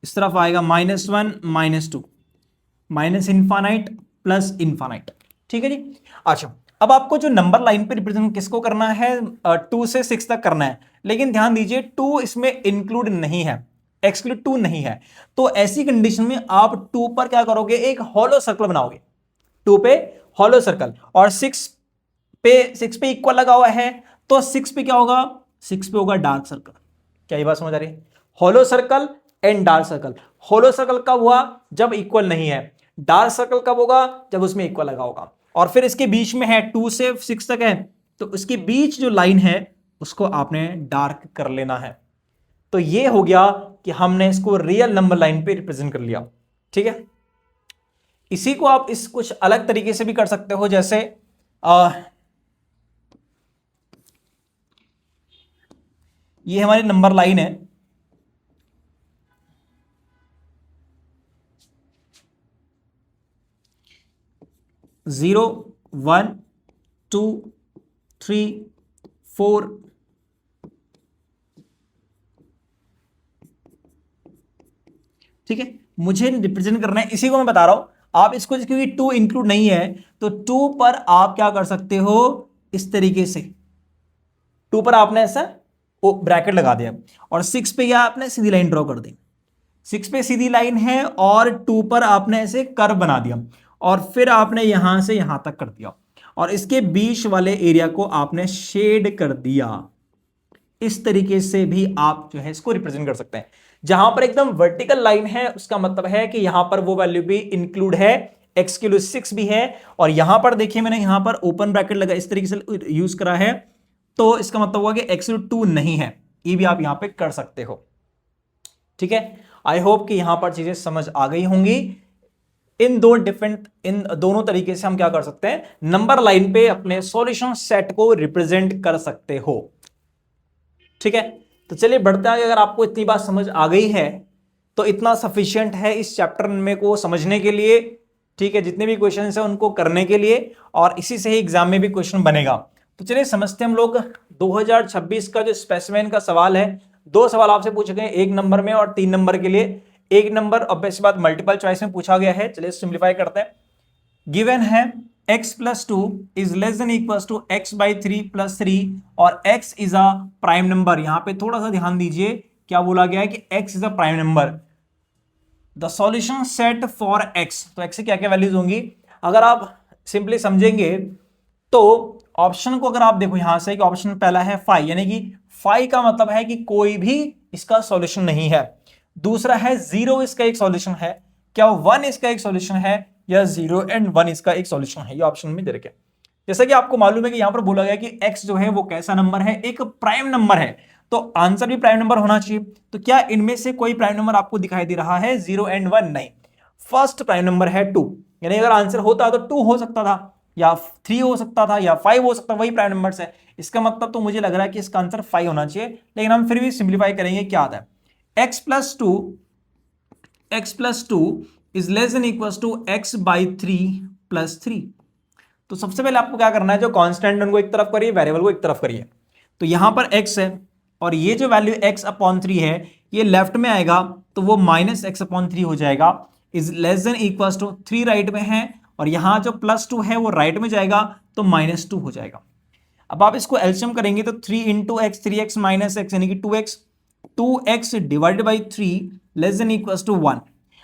इस तरफ आएगा -1 -2, माइनस इनफाइनाइट प्लस इनफाइनाइट। ठीक है जी। अच्छा, अब आपको जो नंबर लाइन पे रिप्रेजेंट किसको करना है, 2 से 6 तक करना है, लेकिन ध्यान दीजिए 2 इसमें इंक्लूड नहीं है, एक्सक्लूड 2 नहीं है। तो ऐसी कंडीशन में आप 2 पर क्या करोगे, एक हॉलो सर्कल बनाओगे, 2 पे हॉलो सर्कल, और 6 पे इक्वल लगा हुआ है, तो 6 पे क्या होगा, 6 पे होगा डार्क सर्कल। क्या ये बात समझ आ रही है? Hollow circle and dark circle. Hollow circle कब हुआ, जब इक्वल नहीं है। डार्क सर्कल कब होगा, जब उसमें इक्वल लगा होगा। और फिर इसके बीच में है 2 से 6 तक है, तो इसके बीच जो लाइन है उसको आपने डार्क कर लेना है। तो ये हो गया कि हमने इसको रियल नंबर लाइन पे रिप्रेजेंट कर लिया। ठीक है, इसी को आप इस कुछ अलग तरीके से भी कर सकते हो, जैसे ये हमारी नंबर लाइन है, जीरो, 1, 2, 3, 4, ठीक है, मुझे रिप्रेजेंट करना है, इसी को मैं बता रहा हूं। आप इसको क्योंकि 2 इंक्लूड नहीं है, तो 2 पर आप क्या कर सकते हो, इस तरीके से 2 पर आपने ऐसा ब्रैकेट लगा दिया, और 6 पे क्या आपने सीधी लाइन ड्रॉ कर दी। 6 पे सीधी लाइन है और 2 पर आपने ऐसे कर्व बना दिया, और फिर आपने यहां से यहां तक कर दिया, और इसके बीच वाले एरिया को आपने शेड कर दिया। इस तरीके से भी आप जो है इसको रिप्रेजेंट कर सकते हैं। जहां पर एकदम वर्टिकल लाइन है उसका मतलब है कि यहां पर वो वैल्यू भी इंक्लूड है, x की वैल्यू 6 भी है, और यहां पर देखिए मैंने यहां पर ओपन ब्रैकेट लगा, इस तरीके से यूज करा है, तो इसका मतलब हुआ कि x2 नहीं है, ये भी आप यहां पे कर सकते हो। ठीक है, आई होप कि यहां पर चीजें समझ आ गई होंगी। इन दोनों तरीके से हम क्या कर सकते हैं, नंबर लाइन पे अपने सॉल्यूशन सेट को रिप्रेजेंट कर सकते हो। ठीक है, तो चलिए बढ़ते हैं। अगर आपको इतनी बात समझ आ गई है तो इतना सफिशिएंट है इस चैप्टर में को समझने के लिए। ठीक है, जितने भी क्वेश्चन है उनको करने के लिए, और इसी से ही एग्जाम में भी क्वेश्चन बनेगा। तो चलिए समझते हैं हम लोग 2026 का जो स्पेसिमेन का सवाल है। 2 सवाल आपसे पूछे गए, 1 नंबर में और 3 नंबर के लिए। 1 नंबर ऑब्वियस बात मल्टीपल चॉइस में पूछा गया है। चलिए सिंप्लीफाई करते हैं। गिवन है x plus 2 is less than equal to x by 3 plus 3 और x is a prime number. यहां पे थोड़ा सा ध्यान दीजिए, क्या बोला गया है कि x is a prime number. The solution set for x, तो x से क्या क्या वैल्यूज होंगी। अगर आप सिंपली समझेंगे तो ऑप्शन को अगर आप देखो यहां से कि ऑप्शन पहला है 5, यानी कि 5 का मतलब है कि कोई भी इसका सॉल्यूशन नहीं है। दूसरा है 0 इसका एक सॉल्यूशन है, क्या 1 इसका एक सॉल्यूशन है, या 0 एंड 1 इसका एक सॉल्यूशन है। ये ऑप्शन में दे रखे। जैसा कि आपको मालूम है कि यहां पर बोला गया कि x जो है वो कैसा नंबर है, एक प्राइम नंबर है, तो आंसर भी प्राइम नंबर होना चाहिए। तो क्या इनमें से कोई प्राइम नंबर आपको दिखाई दे रहा है 0 एंड 1? नहीं, फर्स्ट प्राइम नंबर है 2, यानी अगर आंसर होता तो 2 हो सकता था, या 3 हो सकता था, या 5 हो सकता, वही प्राइम नंबर है। इसका मतलब तो मुझे लग रहा है कि इसका आंसर 5 होना चाहिए, लेकिन हम फिर भी सिंप्लीफाई करेंगे। क्या आता है, x plus two is less than equal to x by 3 plus 3। तो सबसे पहले आपको क्या करना है, जो कांस्टेंट उनको एक तरफ करिए, वेरिएबल को एक तरफ करिए। तो यहां पर x है और ये जो वैल्यू x अपॉन 3 है ये लेफ्ट में आएगा, तो वो माइनस एक्स अपॉन 3 हो जाएगा। Is less than equal to 3 right में है, और यहां जो प्लस 2 है वो राइट में जाएगा, तो माइनस 2 हो जाएगा। अब आप इसको एलसीएम करेंगे तो 3 into x 3x minus x यानी कि 2x divided by 3 less than equal to 1।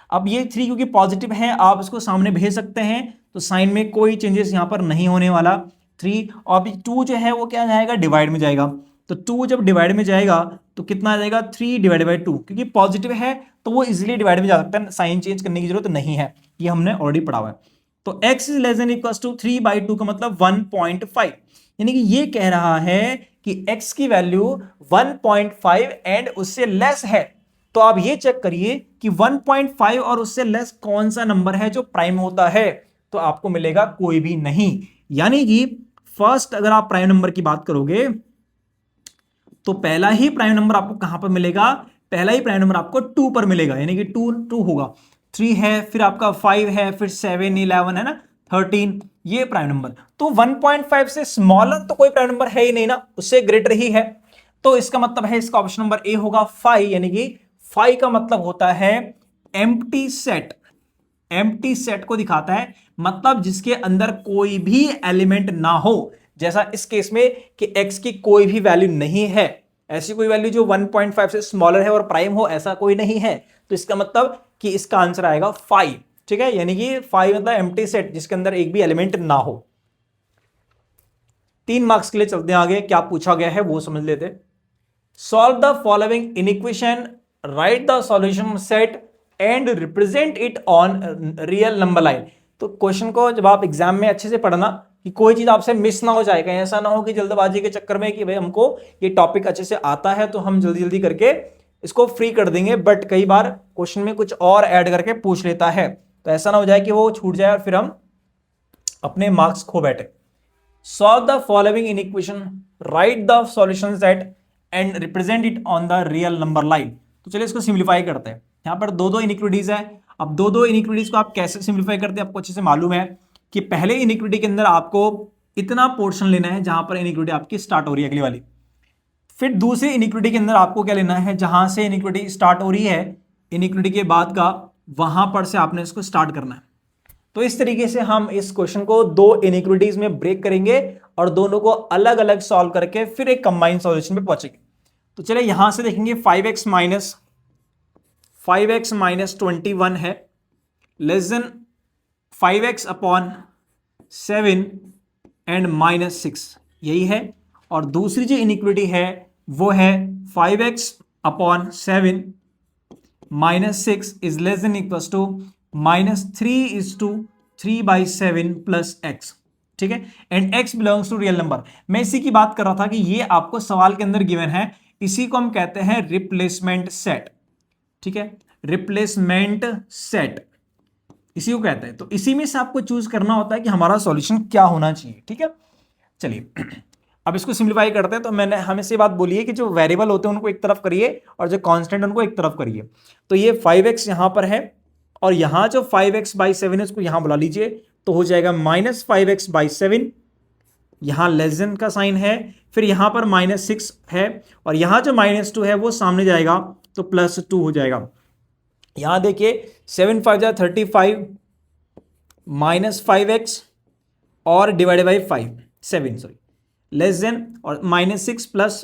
अब ये 3 क्योंकि पॉजिटिव है आप इसको सामने भेज सकते हैं, तो साइन में कोई चेंजेस यहां पर नहीं होने वाला। 3 और 2 जो है वो क्या जाएगा, डिवाइड में जाएगा। तो 2 जब डिवाइड में जाएगा तो कितना आ जाएगा, 3 डिवाइड बाई 2, क्योंकि पॉजिटिव है तो वो इजिली डिवाइड में जा सकता है, साइन चेंज करने की जरूरत नहीं है, ये हमने ऑलरेडी पढ़ा हुआ है। तो x is less than equal to 3 by 2 का मतलब 1.5, यानी कि ये कह रहा है कि x की वैल्यू 1.5 एंड उससे लेस है। तो आप ये चेक करिए कि 1.5 और उससे लेस कौन सा नंबर है जो प्राइम होता है, तो आपको मिलेगा कोई भी नहीं। यानी कि फर्स्ट अगर आप प्राइम नंबर की बात करोगे तो पहला ही प्राइम नंबर आपको कहां पर मिलेगा, पहला ही प्राइम नंबर आपको 2 पर मिलेगा, यानी कि 2 होगा। 3 है, फिर आपका 5 है, फिर 7 11 है ना, 13, ये प्राइम नंबर। तो 1.5 से स्मॉलर तो कोई प्राइम नंबर है ही नहीं ना, उससे ग्रेटर ही है। तो इसका मतलब है इसका ऑप्शन नंबर ए होगा 5, यानी कि 5 का मतलब होता है एम्प्टी सेट। एम्प्टी सेट को दिखाता है, मतलब जिसके अंदर कोई भी एलिमेंट ना हो, जैसा इस केस में कि x की कोई भी वैल्यू नहीं है, ऐसी कोई वैल्यू जो 1.5 से स्मॉलर है और प्राइम हो, ऐसा कोई नहीं है। तो इसका मतलब कि इसका आंसर आएगा 5। ठीक है, यानी कि 5 मतलब एम्प्टी सेट जिसके अंदर एक भी एलिमेंट ना हो। 3 मार्क्स के लिए चलते हैं आगे, क्या पूछा गया है वो समझ लेते। Solve the following inequation, right the solution set and represent it on real number line. तो क्वेश्चन को जब आप एग्जाम में अच्छे से पढ़ना कि कोई चीज आपसे मिस ना हो जाए, कहीं ऐसा ना हो कि जल्दबाजी के चक्कर में कि भाई हमको ये टॉपिक अच्छे से आता है तो हम जल्दी जल्दी करके इसको फ्री कर देंगे, बट कई बार क्वेश्चन में कुछ और ऐड करके पूछ लेता है, तो ऐसा ना हो जाए कि वो छूट जाए और फिर हम अपने मार्क्स खो बैठे। Solve the following inequation, right the solution set and represent it on the real number line. तो चलिए इसको सिंप्लीफाई करते हैं। यहां पर दो इनिक्विटीज है। अब दो इनिक्विटीज को आप कैसे सिंप्लीफाई करते हैं आपको अच्छे से मालूम है कि पहले इनिक्विटी के अंदर आपको इतना पोर्शन लेना है जहां पर इनिक्विटी आपकी स्टार्ट हो रही है अगली वाली, फिर दूसरी इनिक्विटी के अंदर आपको क्या लेना है, जहां से इनिक्विटी स्टार्ट हो रही है इनिक्विटी के बाद का, वहां पर से आपने इसको स्टार्ट करना है। तो इस तरीके से हम इस क्वेश्चन को 2 इनिक्विटीज में ब्रेक करेंगे और दोनों को अलग अलग सॉल्व करके फिर एक कंबाइंड सॉल्यूशन पे पहुंचेंगे। तो चलिए यहां से देखेंगे 5x माइनस 21 है less than 5x upon 7 and minus 6, यही है। और दूसरी जो इनिक्विटी है वो है 5x upon 7 minus 6 is less than equal to minus 3 is to 3 by 7 plus x। ठीक है, and x belongs to real number. मैं इसी की बात कर रहा था कि ये आपको सवाल के अंदर गिवन है, इसी को हम कहते हैं रिप्लेसमेंट सेट। ठीक है, रिप्लेसमेंट सेट इसी को कहते हैं। तो इसी में से आपको चूज करना होता है कि हमारा सॉल्यूशन क्या होना चाहिए। ठीक है, चलिए अब इसको सिंप्लीफाई करते हैं। तो मैंने हमें से बात बोली है कि जो वेरिएबल होते हैं उनको एक तरफ करिए और जो कांस्टेंट उनको एक तरफ करिए। तो ये 5x यहां पर है और यहां जो 5x/7 है उसको यहां बुला लीजिए, तो हो जाएगा -5x/7। यहां लेस देन का साइन है, फिर यहां पर -6 है और यहां जो -2 है वो सामने जाएगा तो +2 हो जाएगा। यहां देखिए 7 5 जा 35 -5x और divided by 7 sorry less than और -6 प्लस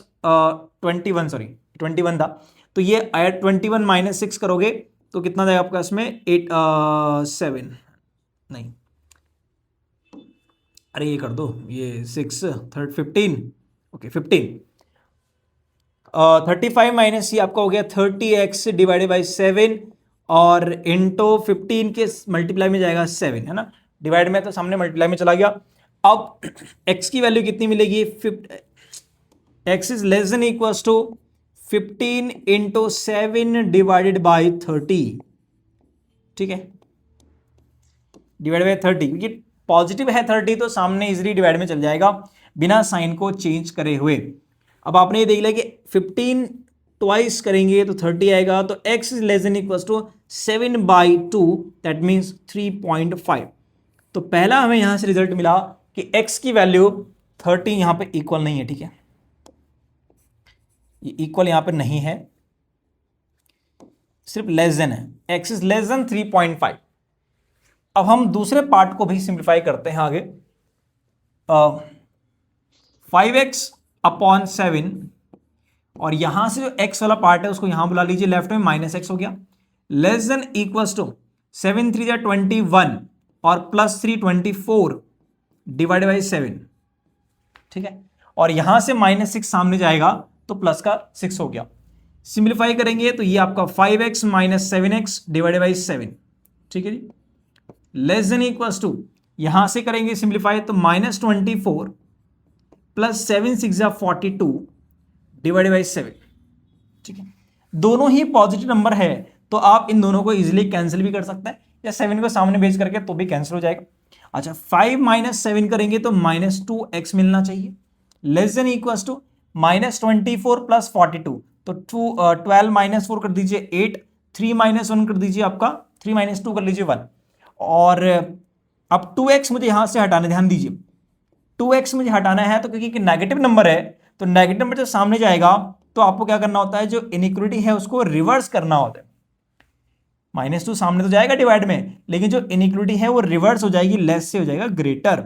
21 सॉरी 21 था। तो ये 21 -6 करोगे तो कितना जाएगा आपका इसमें 7 नहीं, अरे ये कर दो, ये 6 15 ओके 15 35 माइनस ये आपका हो गया 30x डिवाइडेड बाई 7 और इंटू 15 के मल्टीप्लाई में जाएगा 7, है ना, डिवाइड में तो सामने मल्टीप्लाई में चला गया। अब x की वैल्यू कितनी मिलेगी, x is less than equals to 15 into 7 divided by 30। ठीक है, डिवाइड बाई 30, क्योंकि पॉजिटिव है 30 तो सामने इजीली डिवाइड में चल जाएगा बिना साइन को चेंज करे हुए। अब आपने ये देख लिया कि 15 ट्वाइस करेंगे तो 30 आएगा, तो x is less than equals to 7/2 that means 3.5। तो पहला हमें यहां से रिजल्ट मिला कि x की वैल्यू 30 यहां पे इक्वल नहीं है। ठीक है, ये इक्वल यहां पे नहीं है, सिर्फ लेस देन है, x इज लेस देन 3.5। अब हम दूसरे पार्ट को भी सिंप्लीफाई करते हैं आगे। 5x/7 और यहां से जो x वाला पार्ट है उसको यहां बुला लीजिए, लेफ्ट में -x हो गया, लेस देन इक्वल्स टू 7 3 21 और +3 24 डिवाइड बाई 7। ठीक है, और यहां से -6 सामने जाएगा तो प्लस का 6 हो गया। सिंप्लीफाई करेंगे तो ये आपका 5x - 7x डिवाइडेड बाई 7। ठीक है जी, लेस देन इक्वल्स टू यहां से करेंगे सिंप्लीफाई तो -24 प्लस 7 6 42 डिवाइडेड बाई 7। ठीक है, दोनों ही पॉजिटिव नंबर है तो आप इन दोनों को इजीली कैंसिल भी कर सकते हैं या 7 को सामने भेज करके तो भी कैंसिल हो जाएगा। अच्छा, 5 - 7 करेंगे तो -2x मिलना चाहिए, less than equals to -24 plus 42 तो 12 -4 कर दीजिए 8, 3 - 1 कर दीजिए आपका 3 - 2 कर लीजिए 1 और अब 2x मुझे यहां से हटाना, ध्यान दीजिए 2x मुझे हटाना है तो क्योंकि नेगेटिव नंबर है तो नेगेटिव नंबर जब सामने जाएगा तो आपको क्या करना होता है, जो इनइक्वालिटी है उसको रिवर्स करना होता है। -2 सामने तो जाएगा डिवाइड में, लेकिन जो इनइक्वालिटी है वो रिवर्स हो जाएगी, लेस से हो जाएगा ग्रेटर।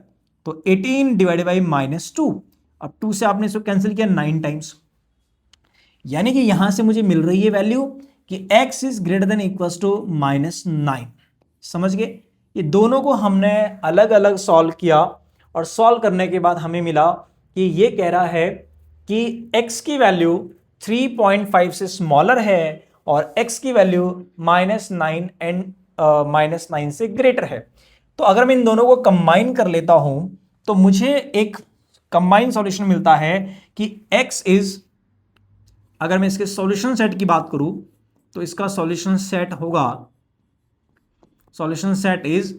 तो 18 डिवाइडेड बाई -2, अब 2 से आपने इसको कैंसिल किया 9 टाइम्स, यानी कि यहां से मुझे मिल रही है वैल्यू कि x is greater than equals to -9। समझ गए, ये दोनों को हमने अलग अलग सॉल्व किया और सॉल्व करने के बाद हमें मिला कि ये कह रहा है कि x की वैल्यू 3.5 से स्मॉलर है और x की वैल्यू -9 एंड -9 से ग्रेटर है। तो अगर मैं इन दोनों को कंबाइन कर लेता हूं तो मुझे एक कंबाइन सॉल्यूशन मिलता है कि x इज, अगर मैं इसके सॉल्यूशन सेट की बात करूं तो इसका सॉल्यूशन सेट होगा, solution set is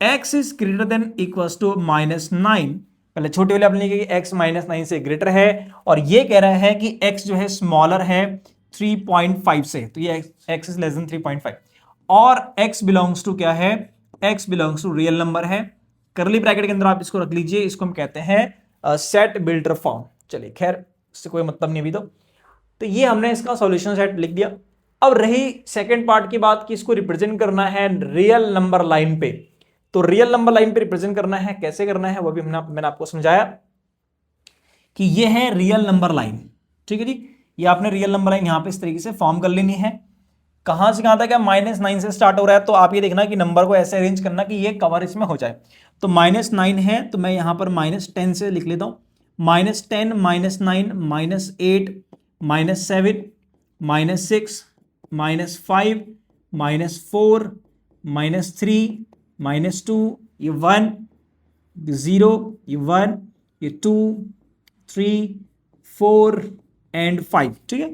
x is greater than equals to -9। पहले छोटे वाले आपने लिखे कि x -9 से ग्रेटर है और ये कह रहा है कि x जो है स्मॉलर है 3.5 से, तो ये x इज लेस देन 3.5 और x बिलोंग्स टू क्या है, x belongs to real number है। करली ब्रैकेट के अंदर आप इसको रख लीजिए, इसको हम कहते हैं सेट बिल्डर फॉर्म। चलिए खैर इससे कोई मतलब नहीं अभी तो ये हमने इसका सॉल्यूशन सेट लिख दिया। अब रही सेकंड पार्ट की बात कि इसको रिप्रेजेंट करना है रियल नंबर लाइन पे, तो रियल नंबर लाइन पे रिप्रेजेंट करना है, कैसे करना है वो भी मैंने आपको समझाया कि ये है रियल नंबर लाइन। ठीक है जी, ये आपने रियल नंबर लाइन यहां पे इस तरीके से फॉर्म कर लेनी है। कहां से कहां तक है, -9 से स्टार्ट हो रहा है, तो आप ये देखना कि नंबर को ऐसे अरेंज करना कि ये कवर इसमें हो जाए। तो -9 है तो मैं यहां पर -10 से लिख लेता हूं, -10 -9 -8 -7 -6 -5 -4 -3 -2 ये 1 0, ये 1, ये 2, 3, 4 एंड 5। ठीक है,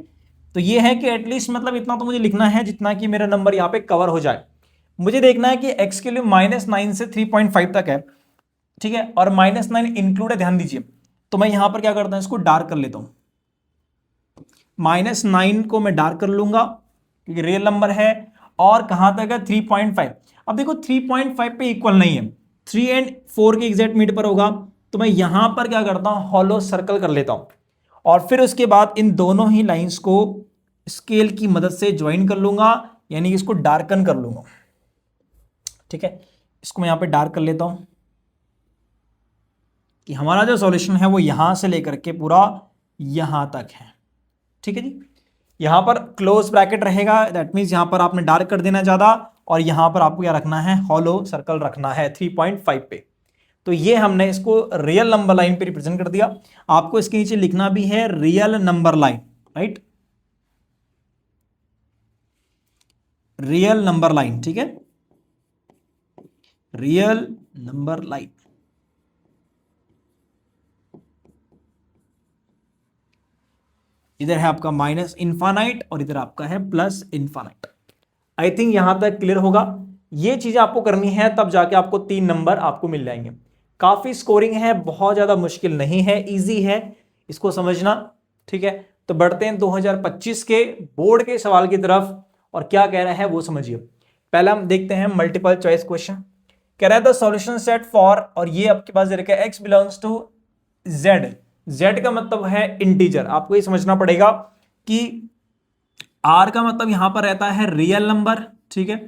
तो ये है कि एटलीस्ट मतलब इतना तो मुझे लिखना है जितना कि मेरा नंबर यहाँ पे कवर हो जाए। मुझे देखना है कि x के लिए -9 से 3.5 तक है। ठीक है, और -9 इंक्लूड है, ध्यान दीजिए। तो मैं यहां पर क्या करता हूं, इसको डार्क कर लेता हूं। -9 को मैं डार्क कर लूंगा क्योंकि रियल नंबर है। और कहां तक है, 3.5। अब देखो 3.5 पे इक्वल नहीं है, 3 एंड 4 के एग्जैक्ट मिड पर होगा। तो मैं यहां पर क्या करता हूं, हॉलो सर्कल कर लेता हूं और फिर उसके बाद इन दोनों ही लाइंस को स्केल की मदद से ज्वाइन कर लूंगा, यानी कि इसको डार्कन कर लूंगा। ठीक है, इसको मैं यहां पे डार्क कर लेता हूं कि हमारा जो सॉल्यूशन है वो यहां से लेकर के पूरा यहां तक है। ठीक है जी, यहां पर क्लोज ब्रैकेट रहेगा, दैट मींस यहां पर आपने डार्क कर देना ज्यादा, और यहां पर आपको क्या रखना है, हॉलो सर्कल रखना है 3.5 पे। तो ये हमने इसको रियल नंबर लाइन पे रिप्रेजेंट कर दिया। आपको इसके नीचे लिखना भी है real number line, right, real number line. ठीक है, रियल नंबर लाइन। इधर है आपका माइनस इनफाइनाइट और इधर आपका है प्लस इनफाइनाइट। आई थिंक यहां तक क्लियर होगा। ये चीजें आपको करनी है, तब जाके आपको 3 नंबर आपको मिल जाएंगे। काफी स्कोरिंग है, बहुत ज्यादा मुश्किल नहीं है, इजी है, इसको समझना। ठीक है, तो बढ़ते हैं 2025 के बोर्ड के सवाल की तरफ, और क्या कह रहा है वो समझिए। पहला हम देखते हैं मल्टीपल चॉइस क्वेश्चन। कह रहा है द सॉल्यूशन सेट फॉर, और ये आपके पास दे रखा है x belongs to z। z का मतलब है इंटीजर। आपको ये समझना पड़ेगा कि r का मतलब यहां पर रहता है रियल नंबर। ठीक है,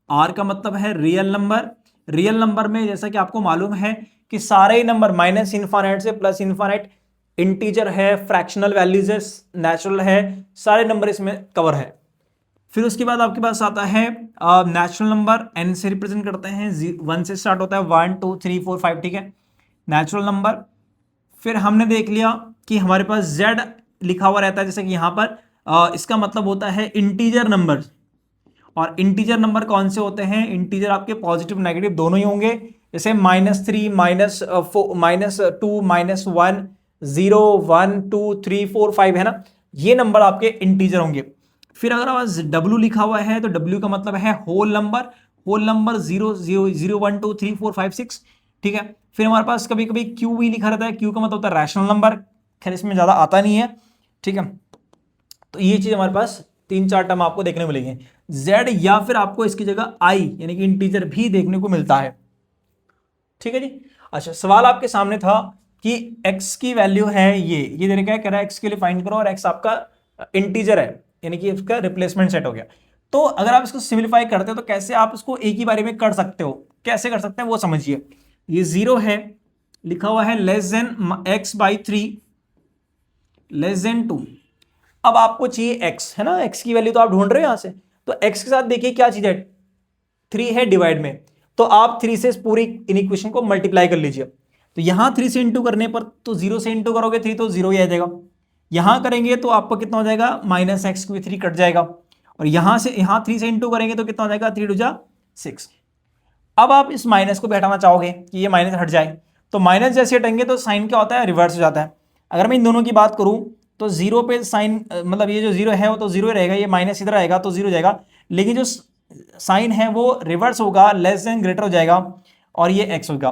r का मतलब है रियल नंबर। रियल नंबर में जैसा कि आपको मालूम है कि सारे ही नंबर माइनस इनफाइनाइट से प्लस इनफाइनाइट, इंटीजर है, फ्रैक्शनल वैल्यूज है, नेचुरल है, सारे नंबर इसमें कवर है। फिर उसके बाद आपके पास आता है नेचुरल नंबर, n से रिप्रेजेंट करते हैं, 1 से स्टार्ट होता है, 1 2 3 4 5। ठीक है, नेचुरल नंबर। फिर हमने देख लिया कि हमारे पास z लिखा हुआ रहता है, जैसे कि यहां पर इसका मतलब होता है इंटीजर नंबर। और इंटीजर नंबर कौन से होते हैं, इंटीजर आपके पॉजिटिव नेगेटिव दोनों ही होंगे, जैसे -3 -2 -1 0 1 2 3 4 5 है ना, ये नंबर आपके इंटीजर होंगे। फिर अगर आवाज W लिखा हुआ है तो W का मतलब है होल नंबर, होल नंबर 0 0 0 1 2 3 4 5 6। ठीक है, फिर हमारे पास कभी कभी Q भी लिखा रहता है, Q का मतलब होता है रैशनल नंबर, खैर इसमें ज्यादा आता नहीं है। ठीक है, तो ये चीज हमारे पास 3-4 टर्म आपको देखने को मिलेंगे। Z या फिर आपको इसकी जगह I यानी कि इंटीजर भी देखने को मिलता है। ठीक है जी, अच्छा सवाल आपके सामने था कि x की वैल्यू है ये दे रखा है, कह रहा है x के लिए फाइंड करो, और x आपका इंटीजर है, यानी कि इसका रिप्लेसमेंट सेट हो गया। तो अगर आप इसको सिंप्लीफाई करते हो तो कैसे आप इसको एक ही बारे में कर सकते हो, कैसे कर सकते हैं वो समझिए। ये 0 है, लिखा हुआ है less than x/3 less than 2। अब आपको चाहिए x, है ना, x की वैल्यू तो आप ढूंढ रहे हो यहां से, तो x के साथ देखिए क्या चीज है, 3 है डिवाइड में, तो आप 3 से इस पूरी इन इक्वेशन को मल्टीप्लाई कर लीजिए। तो यहां 3 से इंटू करने पर, तो 0 से इंटू करोगे 3 तो 0 ही आ जाएगा। यहां करेंगे तो आपको कितना हो जाएगा, -x3 कट जाएगा। और यहां से यहां 3 से इंटू करेंगे तो कितना हो जाएगा, 3 2 6। अब आप इस माइनस को भी हटाना चाहोगे कि ये माइनस हट जाए, तो माइनस जैसे हटेंगे तो साइन क्या होता है, रिवर्स हो जाता है। अगर मैं इन दोनों की बात करूं तो 0 पे साइन मतलब ये जो 0 है वो तो 0 ही रहेगा, ये माइनस इधर आएगा तो 0 हो जाएगा, लेकिन जो साइन है वो रिवर्स होगा, लेस देन ग्रेटर हो जाएगा, और ये x होगा।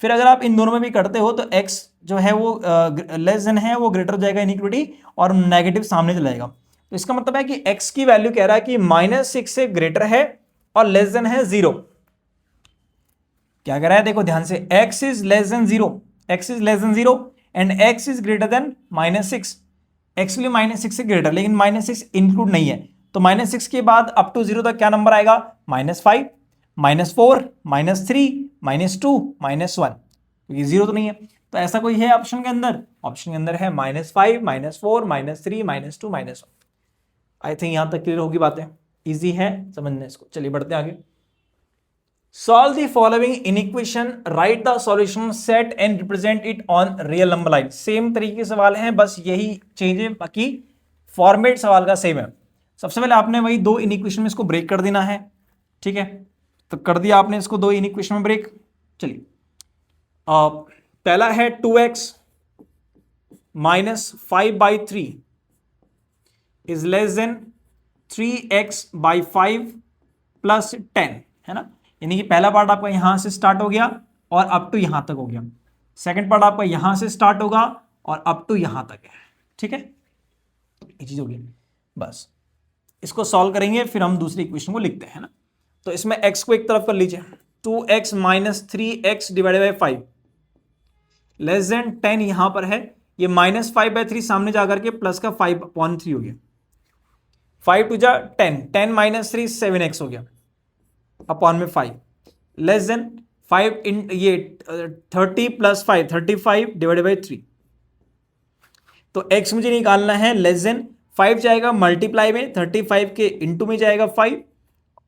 फिर अगर आप इन दोनों में भी करते हो तो x जो है वो लेस देन है वो ग्रेटर हो जाएगा, इनइक्वालिटी, और नेगेटिव सामने चला जाएगा। तो इसका मतलब है कि x की वैल्यू कह रहा है कि -6 से ग्रेटर है और लेस देन है 0। क्या कह रहा है, देखो ध्यान से, x is less then 0, x is less then 0 and x is greater then -6। Actually -6 से ग्रेटर, लेकिन -6 इंक्लूड नहीं है, तो -6 के बाद अप टू 0 तक क्या नंबर आएगा, -5 -4 -3 -2 -1, ये 0 तो नहीं है। तो ऐसा कोई है ऑप्शन के अंदर, ऑप्शन के अंदर है -5 -4 -3 -2 -1। आई थिंक यहां तक क्लियर होगी बातें, इजी है समझने इसको। चलिए बढ़ते हैं आगे। Solve the following inequation, write the solution set and represent it on real number line। Same तरीके के सवाल हैं, बस यही चेंज है, बाकी फॉर्मेट सवाल का सेम है। सबसे पहले आपने वही 2 इनिक्वेशन में इसको ब्रेक कर देना है। ठीक है, तो कर दिया आपने इसको 2 इनिक्वेशन में ब्रेक। चलिए पहला है 2x minus 5/3 is less then 3x/5 plus 10, है ना। यानी कि पहला पार्ट आपका यहां से स्टार्ट हो गया और अप टू यहां तक हो गया। सेकंड पार्ट आपका यहां से स्टार्ट होगा और अप टू यहां तक है, ठीक है। ये चीज होगी। बस इसको सॉल्व करेंगे, फिर हम दूसरी इक्वेशन को लिखते हैं ना। तो इसमें x को एक तरफ कर लीजिए, 2x minus 3x divided by 5 less than 10 यहां पर है, ये माइनस 5/3 सामने जाकर के प्लस का 5/3 हो गया। 5 टू जा 10, 10 माइनस 3 7x हो गया अपॉन में 5 लेस देन 5 इन ये 30 प्लस 5 35 डिवाइडेड बाई 3। तो x मुझे निकालना है लेस देन 5 जाएगा मल्टीप्लाई में 35 के इंटू में जाएगा 5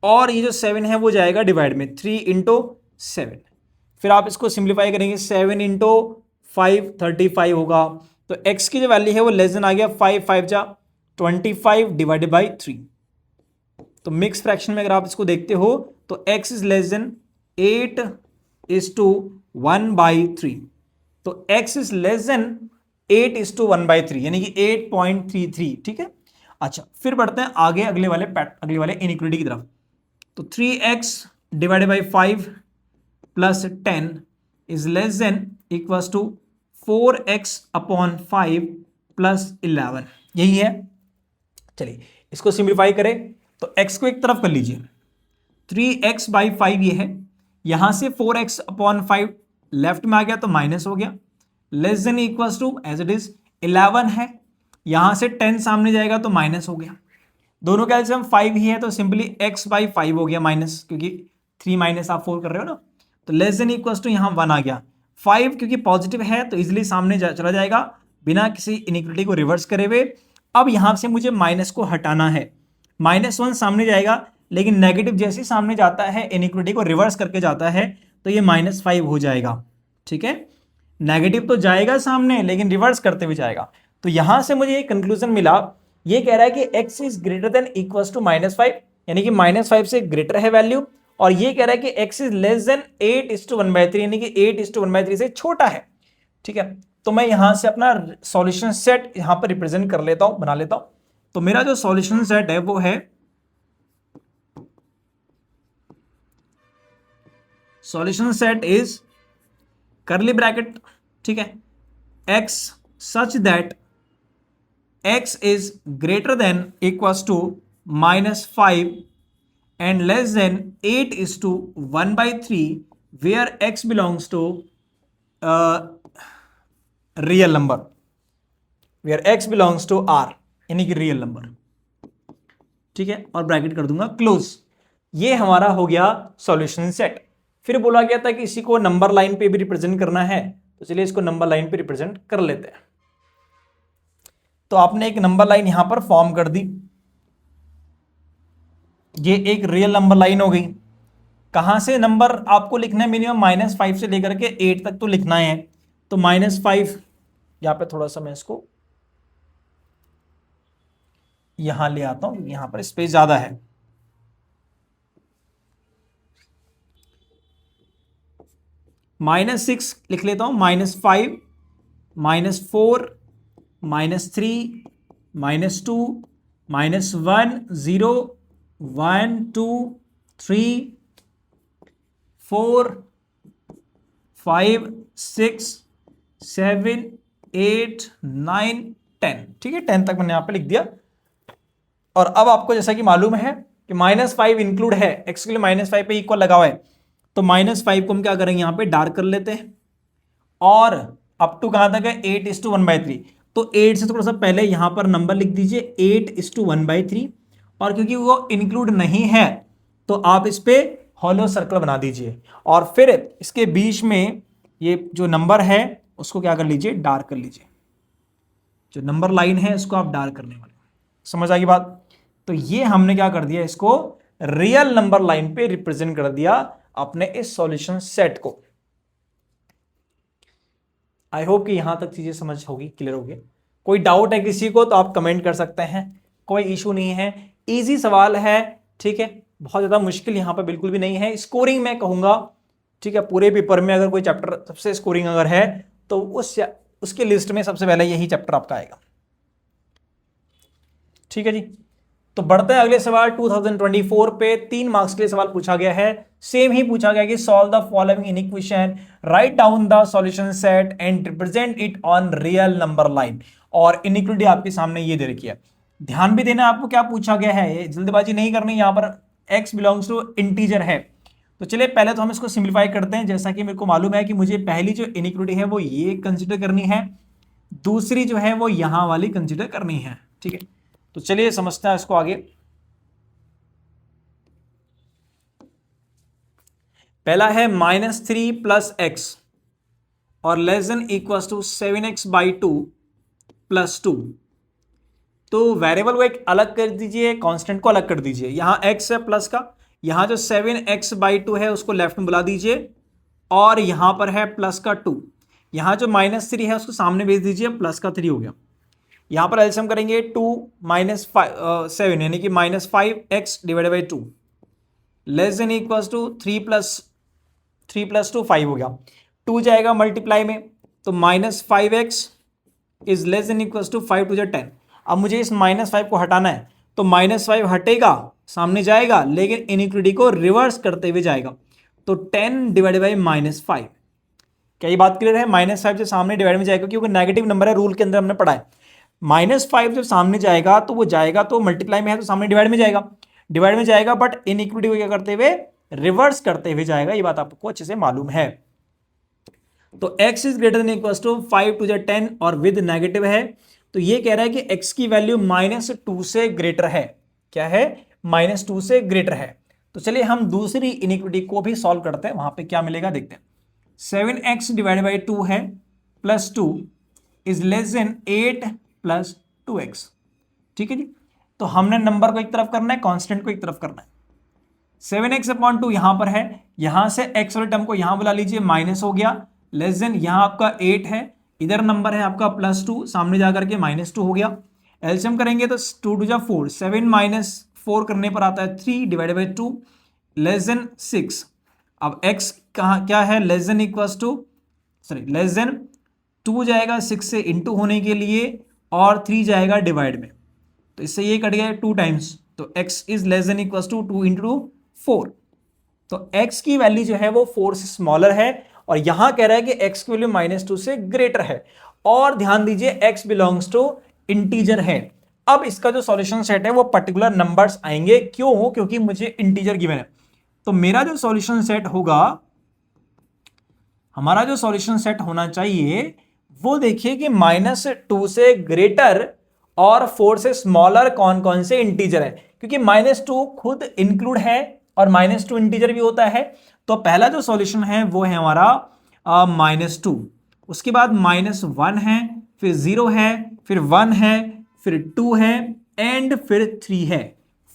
और ये जो 7 है वो जाएगा डिवाइड में 3 इंटू 7। फिर आप इसको सिंप्लीफाई करेंगे 7 इंटू 5 35 होगा। तो x की जो वैल्यू है वो लेस देन आ गया 5 5 जा 25 डिवाइडेड बाई 3। तो मिक्स फ्रैक्शन में अगर आप इसको देखते हो तो x इज लेस देन 8:1/3। तो x इज लेस देन 8:1/3 यानी कि 8.33, ठीक है। अच्छा फिर बढ़ते हैं आगे अगले वाले इनइक्वालिटी की तरफ। तो 3x divided by 5 plus 10 is less than equals to 4x/5 plus 11, यही है। चलिए इसको सिंप्लीफाई करें तो x को एक तरफ कर लीजिए, 3x/5 ये है, यहां से 4x/5 लेफ्ट में आ गया तो माइनस हो गया, less than equals to as it is 11 है, यहां से 10 सामने जाएगा तो माइनस हो गया। दोनों का एलसीएम 5 ही है तो सिंपली x/5 हो गया माइनस, क्योंकि 3 माइनस आप 4 कर रहे हो ना। तो लेस देन इक्वल्स टू यहां 1 आ गया। 5 क्योंकि पॉजिटिव है तो इजिली सामने चला जाएगा बिना किसी इनइक्वालिटी को रिवर्स करे हुए। अब यहां से मुझे माइनस को हटाना है, -1 सामने जाएगा, लेकिन नेगेटिव जैसे सामने जाता है इनइक्वालिटी को रिवर्स करके जाता है तो ये -5 हो जाएगा, ठीक है। नेगेटिव तो जाएगा सामने लेकिन रिवर्स करते हुए जाएगा। तो यहां से मुझे एक कंक्लूजन मिला, ये कह रहा है कि x is greater than equals to -5 यानी कि -5 से ग्रेटर है वैल्यू, और ये कह रहा है कि x इज लेस देन 8:1/3 यानी कि 8:1/3 से छोटा है, ठीक है। तो मैं यहां से अपना सॉल्यूशन सेट यहां पर रिप्रेजेंट कर लेता हूं, बना लेता हूं। तो मेरा जो सॉल्यूशन सेट है वो है सॉल्यूशन सेट इज करली ब्रैकेट, ठीक है, x such that x is greater than equals to -5 and less than 8:1/3 where x belongs to real number, where x belongs to r यानी कि रियल नंबर, ठीक है। और ब्रैकेट कर दूंगा क्लोज। ये हमारा हो गया सॉल्यूशन सेट। फिर बोला गया था कि इसी को नंबर लाइन पे भी रिप्रेजेंट करना है, तो चलिए इसको नंबर लाइन पे रिप्रेजेंट कर लेते हैं। तो आपने एक नंबर लाइन यहां पर फॉर्म कर दी, ये एक रियल नंबर लाइन हो गई। कहां से नंबर आपको लिखना है, मिनिमम -5 से लेकर के 8 तक तो लिखना है। तो -5 यहां पे थोड़ा सा मैं इसको यहां ले आता हूं, यहां पर स्पेस ज्यादा है। -6 लिख लेता हूं, -5 -4 -3 -2 -1 0 1 2 3 4 5 6 7 8 9 10, ठीक है। 10 तक मैंने यहां पे लिख दिया। और अब आपको जैसा कि मालूम है कि -5 इंक्लूड है, x के लिए -5 पे इक्वल लगा हुआ है, तो -5 को हम क्या करेंगे यहां पे डार्क कर लेते हैं। और अप टू कहां तक है, 8:1/3। तो 8 से थोड़ा सा पहले यहां पर नंबर लिख दीजिए 8:1/3, और क्योंकि वो इंक्लूड नहीं है तो आप इस पे हॉलो सर्कल बना दीजिए, और फिर इसके बीच में ये जो नंबर है उसको क्या कर लीजिए, डार्क कर लीजिए। जो नंबर लाइन है इसको आप डार्क करने वाले, समझ आ गई बात। तो ये हमने क्या कर दिया, इसको रियल नंबर लाइन पे रिप्रेजेंट कर दिया अपने इस सॉल्यूशन सेट को। आई होप कि यहां तक चीजें समझ होगी, क्लियर होगी। कोई डाउट है किसी को तो आप कमेंट कर सकते हैं, कोई इशू नहीं है, इजी सवाल है, ठीक है। बहुत ज्यादा मुश्किल यहां पर बिल्कुल भी नहीं है। स्कोरिंग मैं कहूंगा ठीक है, पूरे पेपर में अगर कोई चैप्टर सबसे स्कोरिंग अगर है तो उसके लिस्ट में सबसे पहले यही चैप्टर आपका आएगा। ठीक है जी, तो बढ़ते हैं अगले सवाल। 2024 पे 3 मार्क्स के लिए सवाल पूछा गया है। सेम ही पूछा गया कि solve the following inequation, write down the solution set and represent it on real number line. और इनइक्वालिटी आपके सामने ये दे रखी है। ध्यान भी देना आपको क्या पूछा गया है, जल्दबाजी नहीं करनी। यहां पर x बिलोंग्स टू इंटीजर है, तो चलिए पहले तो हम इसको सिंप्लीफाई करते हैं। जैसा कि मेरे को मालूम है कि मुझे पहली जो इनइक्वालिटी है वो ये कंसिडर करनी है, दूसरी जो है वो यहां वाली कंसिडर करनी है। ठीक है, तो चलिए समझते हैं इसको आगे। पहला है -3 प्लस एक्स और less than equal to 7x/2 plus 2। तो वेरिएबल को एक अलग कर दीजिए, कांस्टेंट को अलग कर दीजिए। यहां x है प्लस का, यहां जो 7x/2 है उसको लेफ्ट में बुला दीजिए, और यहां पर है प्लस का 2। यहां जो -3 है उसको सामने भेज दीजिए, प्लस का 3 हो गया। यहां पर एलसीएम करेंगे 2 - 7 यानी कि -5x/2 less than equal to 3 plus 2 5 हो गया। 2 जाएगा मल्टीप्लाई में, तो -5x is less than equal to 5 2 10। अब मुझे इस -5 को हटाना है, तो -5 हटेगा, सामने जाएगा, लेकिन इनइक्वालिटी को रिवर्स करते हुए जाएगा, तो 10 डिवाइडेड बाई -5। क्या ये बात क्लियर है? -5 जब सामने डिवाइड में जाएगा, क्योंकि नेगेटिव नंबर है, रूल के अंदर हमने पढ़ा है। -5 जब सामने जाएगा तो वो जाएगा, तो मल्टीप्लाई में है तो सामने डिवाइड में जाएगा, बट इनइक्वालिटी को क्या करते हुए, रिवर्स करते हुए जाएगा। ये बात आपको अच्छे से मालूम है। तो x is greater than equal to 5 2 10 और विद नेगेटिव है, तो ये कह रहा है कि x की वैल्यू -2 से ग्रेटर है। क्या है? -2 से ग्रेटर है। तो चलिए हम दूसरी इनइक्वालिटी को भी सॉल्व करते हैं, वहां पे क्या मिलेगा देखते हैं। 7x डिवाइडेड बाई 2 है plus 2 is less then 8 plus 2x। ठीक है जी, तो हमने नंबर को एक तरफ करना है, कांस्टेंट को एक तरफ करना है। 7x/2 यहां पर है, यहां से x वाले टर्म को यहां बुला लीजिए, माइनस हो गया, लेस देन यहां आपका 8 है, इधर नंबर है आपका +2, सामने जाकर के -2 हो गया। एलसीएम करेंगे तो 2 2 4, 7 - 4 करने पर आता है 3 डिवाइडेड बाई 2 लेस देन 6। अब x कहाँ क्या है, लेस देन 2 जाएगा 6 से इंटू होने के लिए, और 3 जाएगा डिवाइड में, तो इससे ये कट गया 2 टाइम्स, तो x is less than equal to 2 into 4। तो x की वैल्यू जो है वो 4 से स्मॉलर है, और यहां कह रहा है कि x की वैल्यू -2 से ग्रेटर है। और ध्यान दीजिए x बिलोंग्स टू इंटीजर है। अब इसका जो सॉल्यूशन सेट है वो पर्टिकुलर नंबर्स आएंगे, क्यों? क्योंकि मुझे इंटीजर गिवन है। तो मेरा जो सॉल्यूशन सेट होगा, हमारा जो सॉल्यूशन सेट होना चाहिए वो देखिए कि -2 से ग्रेटर और 4 से स्मॉलर कौन कौन से इंटीजर है, क्योंकि -2 खुद इंक्लूड है और -2 इंटीजर भी होता है। तो पहला जो सॉल्यूशन है वो है हमारा -2, उसके बाद -1 है, फिर 0 है, फिर 1 है, फिर 2 है, एंड फिर 3 है।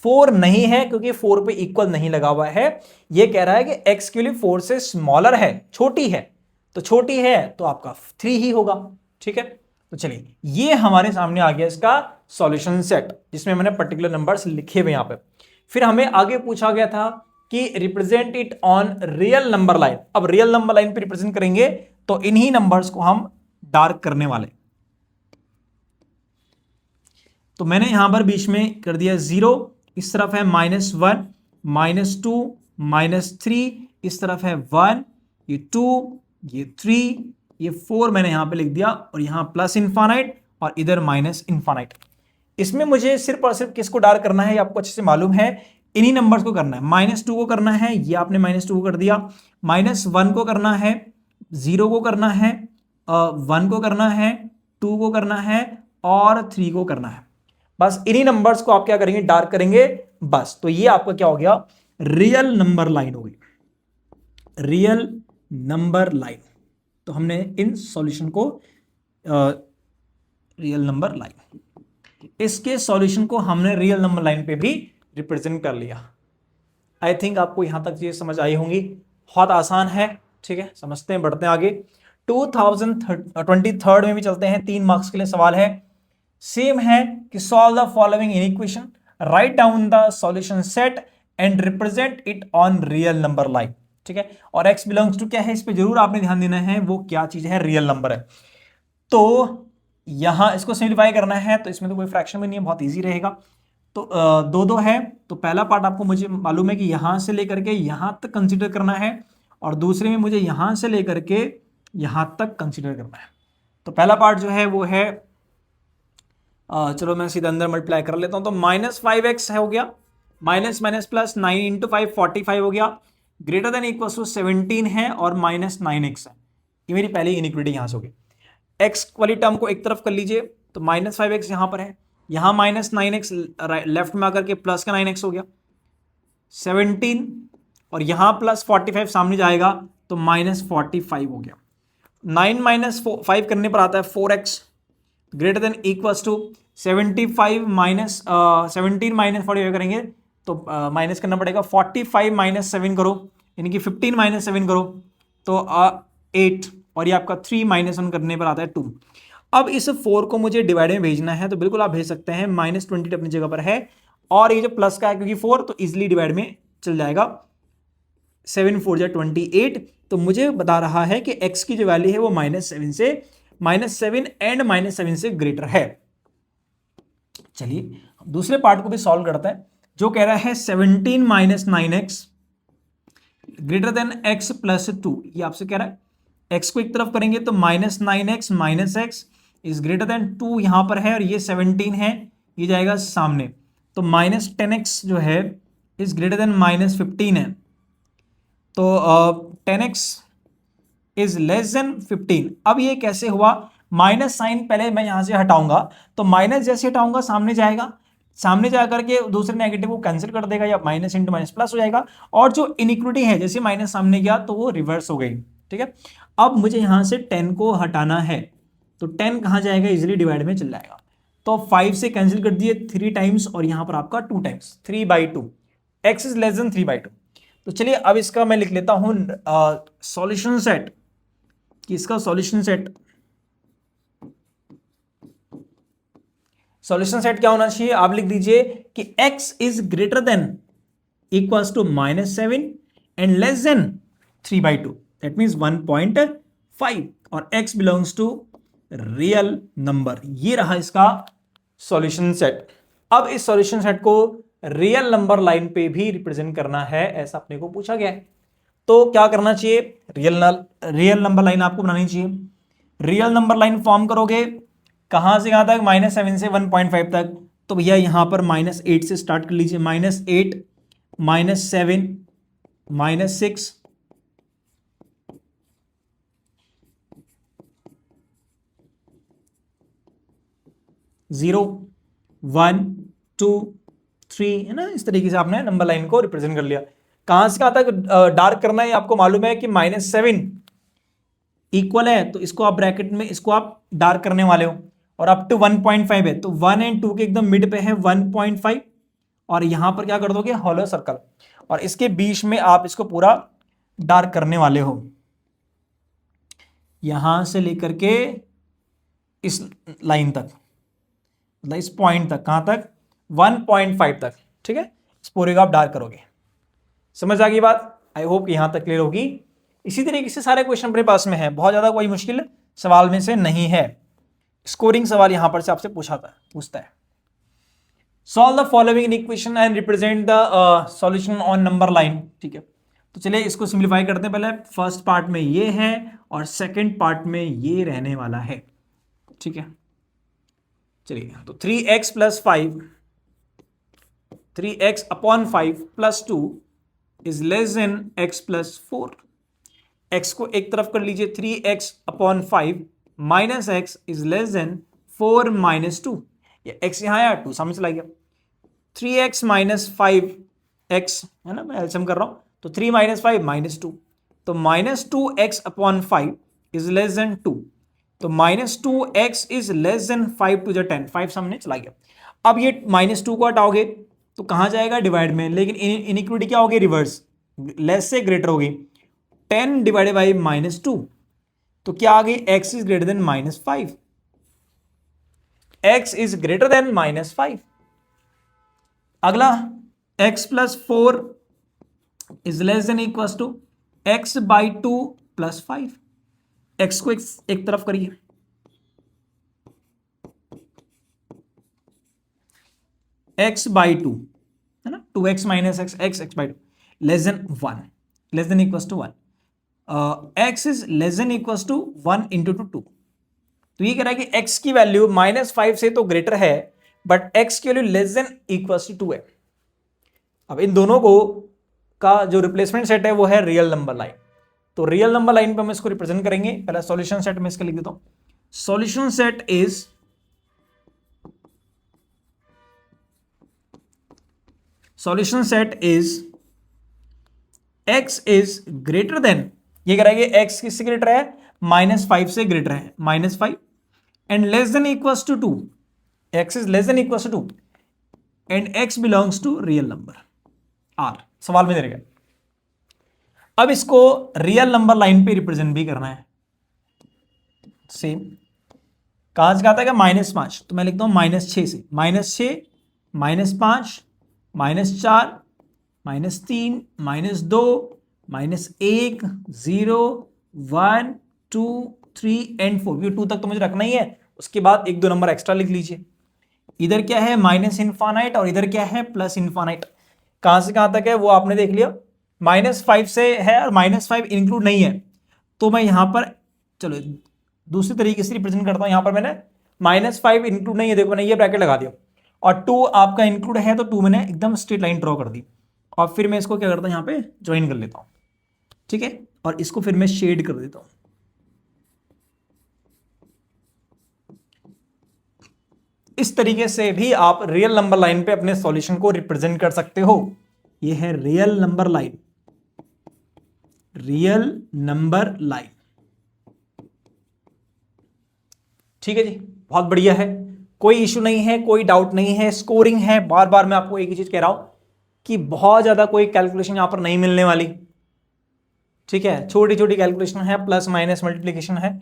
4 नहीं है क्योंकि 4 पे इक्वल नहीं लगा हुआ है। ये कह रहा है कि x के लिए 4 से स्मॉलर है, छोटी है, तो छोटी है तो आपका 3 ही होगा। ठीक है, तो चलिए ये हमारे सामने आ गया इसका सॉल्यूशन सेट, जिसमें मैंने पर्टिकुलर नंबर्स लिखे हुए यहां पे। फिर हमें आगे पूछा गया था कि represent it on real number line. अब रियल नंबर लाइन पे रिप्रेजेंट करेंगे तो इन्हीं नंबर्स को हम डार्क करने वाले। तो मैंने यहां पर बीच में कर दिया 0, इस तरफ है -1, -2, -3, इस तरफ है 1, ये 2, ये 3, ये 4 मैंने यहां पे लिख दिया, और यहां प्लस इनफाइनाइट और इधर माइनस इनफाइनाइट। इसमें मुझे सिर्फ और सिर्फ किसको डार्क करना है, ये आपको अच्छे से मालूम है, इन्हीं नंबर्स को करना है। -2 को करना है, ये आपने -2 को कर दिया, -1 को करना है, 0 को करना है, 1 को करना है, 2 को करना है, और 3 को करना है। बस इन्हीं नंबर्स को आप क्या करेंगे, डार्क करेंगे बस। तो ये आपका क्या हो गया, रियल नंबर लाइन हो गई, रियल नंबर लाइन। तो हमने इन सॉल्यूशन को रियल नंबर लाइन, इसके सॉल्यूशन को हमने रियल नंबर लाइन पे भी रिप्रेजेंट कर लिया। आई थिंक आपको यहां तक चीज समझ आई होंगी, बहुत आसान है। ठीक है, समझते हैं, बढ़ते हैं आगे। 2023 में भी चलते हैं, 3 मार्क्स के लिए सवाल है। सेम है कि solve the following equation, write down the solution set and represent it on real number line. ठीक है। और x बिलोंग्स टू क्या है, इस पे जरूर आपने ध्यान देना है, वो क्या चीज है, रियल नंबर है। तो यहां इसको सिंप्लीफाई करना है तो इसमें तो कोई फ्रैक्शन भी नहीं है, बहुत ईजी रहेगा। तो दो दो है, तो पहला पार्ट आपको मुझे मालूम है कि यहां से लेकर के यहां तक कंसीडर करना है, और दूसरे में मुझे यहां से लेकर के यहां तक कंसीडर करना है। तो पहला पार्ट जो है वो है चलो मैं सीधा अंदर मल्टीप्लाई कर लेता हूं, तो -5x हो गया, माइनस माइनस प्लस 9 इंटू 5 45 हो गया, ग्रेटर देन इक्वल टू 17 है और -9x है। ये मेरी पहली इनिक्विटी यहां से होगी। x वाली टर्म को एक तरफ कर लीजिए, तो -5x यहां पर है, यहां -9x लेफ्ट में आकर के प्लस का 9x हो गया, 17 और यहां +45 सामने जाएगा तो -45 हो गया। 9 माइनस 5 करने पर आता है 4x, greater than equals to 75 minus 17 minus 45 करेंगे तो माइनस करना पड़ेगा, 45 माइनस 7 करो, यानी कि 15 माइनस 7 करो तो 8, और ये आपका 3 माइनस 1 करने पर आता है 2। अब इस 4 को मुझे डिवाइड में भेजना है, तो बिल्कुल आप भेज सकते हैं, -20 अपनी जगह पर है, और ये जो प्लस का है क्योंकि 4 तो इजिली डिवाइड में चल जाएगा, 7 4 जा 28। तो मुझे बता रहा है कि x की जो वैल्यू है वो -7 एंड -7 से ग्रेटर है। चलिए दूसरे पार्ट को भी सॉल्व करते हैं, जो कह रहा है 17 minus 9x greater than x plus 2। ये आपसे कह रहा है x को एक तरफ करेंगे तो -9x minus x is greater than 2 यहां पर है, और ये 17 है, ये जाएगा सामने, तो -10x जो है इज ग्रेटर देन -15 है, तो 10x इज लेस देन 15। अब ये कैसे हुआ, माइनस साइन पहले मैं यहां से हटाऊंगा, तो माइनस जैसे हटाऊंगा सामने जाएगा, सामने जाकर के दूसरे नेगेटिव को कैंसिल कर देगा, या माइनस इंटू माइनस प्लस हो जाएगा, और जो इनइक्विटी है जैसे माइनस सामने गया तो वो रिवर्स हो गई। ठीक है, अब मुझे यहां से 10 को हटाना है, तो 10 कहां जाएगा, इजिली डिवाइड में चल जाएगा, तो 5 से कैंसिल कर दिए 3 टाइम्स, और यहां पर आपका 2 times 3/2, x is less than 3/2। तो चलिए अब इसका मैं लिख लेता हूं सॉल्यूशन सेट, कि इसका सॉल्यूशन सेट क्या होना चाहिए, आप लिख दीजिए कि x is greater than equals to -7 and less than 3/2, that means 1.5, और x belongs to real number. ये रहा इसका सॉल्यूशन सेट। अब इस सॉल्यूशन सेट को रियल नंबर लाइन पे भी रिप्रेजेंट करना है, ऐसा अपने को पूछा गया है। तो क्या करना चाहिए, रियल नंबर लाइन आपको बनानी चाहिए। रियल नंबर लाइन फॉर्म करोगे कहां से कहां तक, -7 से 1.5 तक, तो भैया यहां पर -8 से स्टार्ट कर लीजिए, -8 -7 -6 0 1 2 3, है ना, इस तरीके से आपने नंबर लाइन को रिप्रेजेंट कर लिया। कहां से कहां तक डार्क करना है आपको मालूम है कि -7 इक्वल है, तो इसको आप ब्रैकेट में इसको आप डार्क करने वाले हो, और अप टू 1.5 है, तो 1 एंड 2 के एकदम मिड पे है 1.5, और यहां पर क्या कर दोगे, हॉलो सर्कल, और इसके बीच में आप इसको पूरा डार्क करने वाले हो, यहां से लेकर के इस लाइन तक, मतलब इस पॉइंट तक, कहां तक, 1.5 तक। ठीक है, इस पूरे को आप डार्क करोगे। समझ आ गई बात, आई होप यहां तक क्लियर होगी। इसी तरीके से सारे क्वेश्चन अपने पास में है, बहुत ज्यादा कोई मुश्किल सवाल में से नहीं है। स्कोरिंग सवाल यहां पर से आपसे पूछता है। Solve the following equation and represent the solution on number line. ठीक है, तो चलिए इसको सिंप्लीफाई करते हैं। पहले फर्स्ट पार्ट में ये है और सेकंड पार्ट में ये रहने वाला है। ठीक है, चलिए, तो 3x plus 5 3x upon 5 plus 2 is less than x plus 4। x को एक तरफ कर लीजिए, 3x upon 5 minus x is less then 4 minus 2, ये x यहां आया 2 सामने चला गया, 3x माइनस 5x, है ना, मैं एलसीएम कर रहा हूं, तो 3 माइनस 5 माइनस 2, तो -2x upon 5 is less then 2, तो -2x इज लेस देन 5 2 10, 5 सामने चला गया। अब ये -2 को हटाओगे तो कहां जाएगा, डिवाइड में, लेकिन इनइक्विटी क्या होगी, रिवर्स, लेस से ग्रेटर होगी, 10 डिवाइडेड बाई -2, तो क्या आ गई, x is greater than -5, x is greater than -5। अगला x plus 4 is less than equal to x by 2 plus 5। x को एक तरफ करिए, x बाई 2 है ना, 2x minus x, x by 2 less than 1, less than equals to 1, x is less than equals to 1 into two 2। तो ये कह रहा है कि x की वैल्यू -5 से तो ग्रेटर है, बट x की value less than equals to 2 है। अब इन दोनों को का जो रिप्लेसमेंट सेट है वो है रियल नंबर लाइन। तो रियल नंबर लाइन पे हम इसको रिप्रेजेंट करेंगे। पहला सॉल्यूशन सेट में इसका लिख देता हूं। Solution set is x is greater then, ये कह रहा है कि x किससे ग्रेटर है, -5 से ग्रेटर है, -5 and less than equals to 2। x is less than equals to 2 and x belongs to real number r। सवाल में दे रखा है। अब इसको रियल नंबर लाइन पे रिप्रेजेंट भी करना है। सेम कहां से कहा था, -5, तो मैं लिखता हूं -6 से, -6, -5, -4, -3, -2, -1, 0, 1, 2, 3 एंड 4। ये 2 तक तो मुझे रखना ही है, उसके बाद 1-2 नंबर एक्स्ट्रा लिख लीजिए। इधर क्या है -इनफाइनाइट और इधर क्या है +इनफाइनाइट। कहां से कहां तक है वो आपने देख लिया। -5 से है और -5 इंक्लूड नहीं है, तो मैं यहां पर चलो दूसरे तरीके से रिप्रेजेंट करता हूं। यहां पर मैंने -5 इंक्लूड नहीं है, देखो मैंने ये ब्रैकेट लगा दिया, और 2 आपका इंक्लूड है, तो 2 मैंने एकदम स्ट्रेट लाइन ड्रॉ कर दी, और फिर मैं इसको क्या करता हूं, यहां पे ज्वाइन कर लेता हूं, ठीक है, और इसको फिर मैं शेड कर देता हूं। इस तरीके से भी आप रियल नंबर लाइन पे अपने सॉल्यूशन को रिप्रेजेंट कर सकते हो। ये है real number line, real number line, ठीक है जी, बहुत बढ़िया है, कोई इशू नहीं है, कोई डाउट नहीं है। स्कोरिंग है, बार बार मैं आपको एक ही चीज कह रहा हूं कि बहुत ज्यादा कोई कैलकुलेशन यहां पर नहीं मिलने वाली, ठीक है, छोटी छोटी कैलकुलेशन है, प्लस माइनस मल्टीप्लीकेशन है,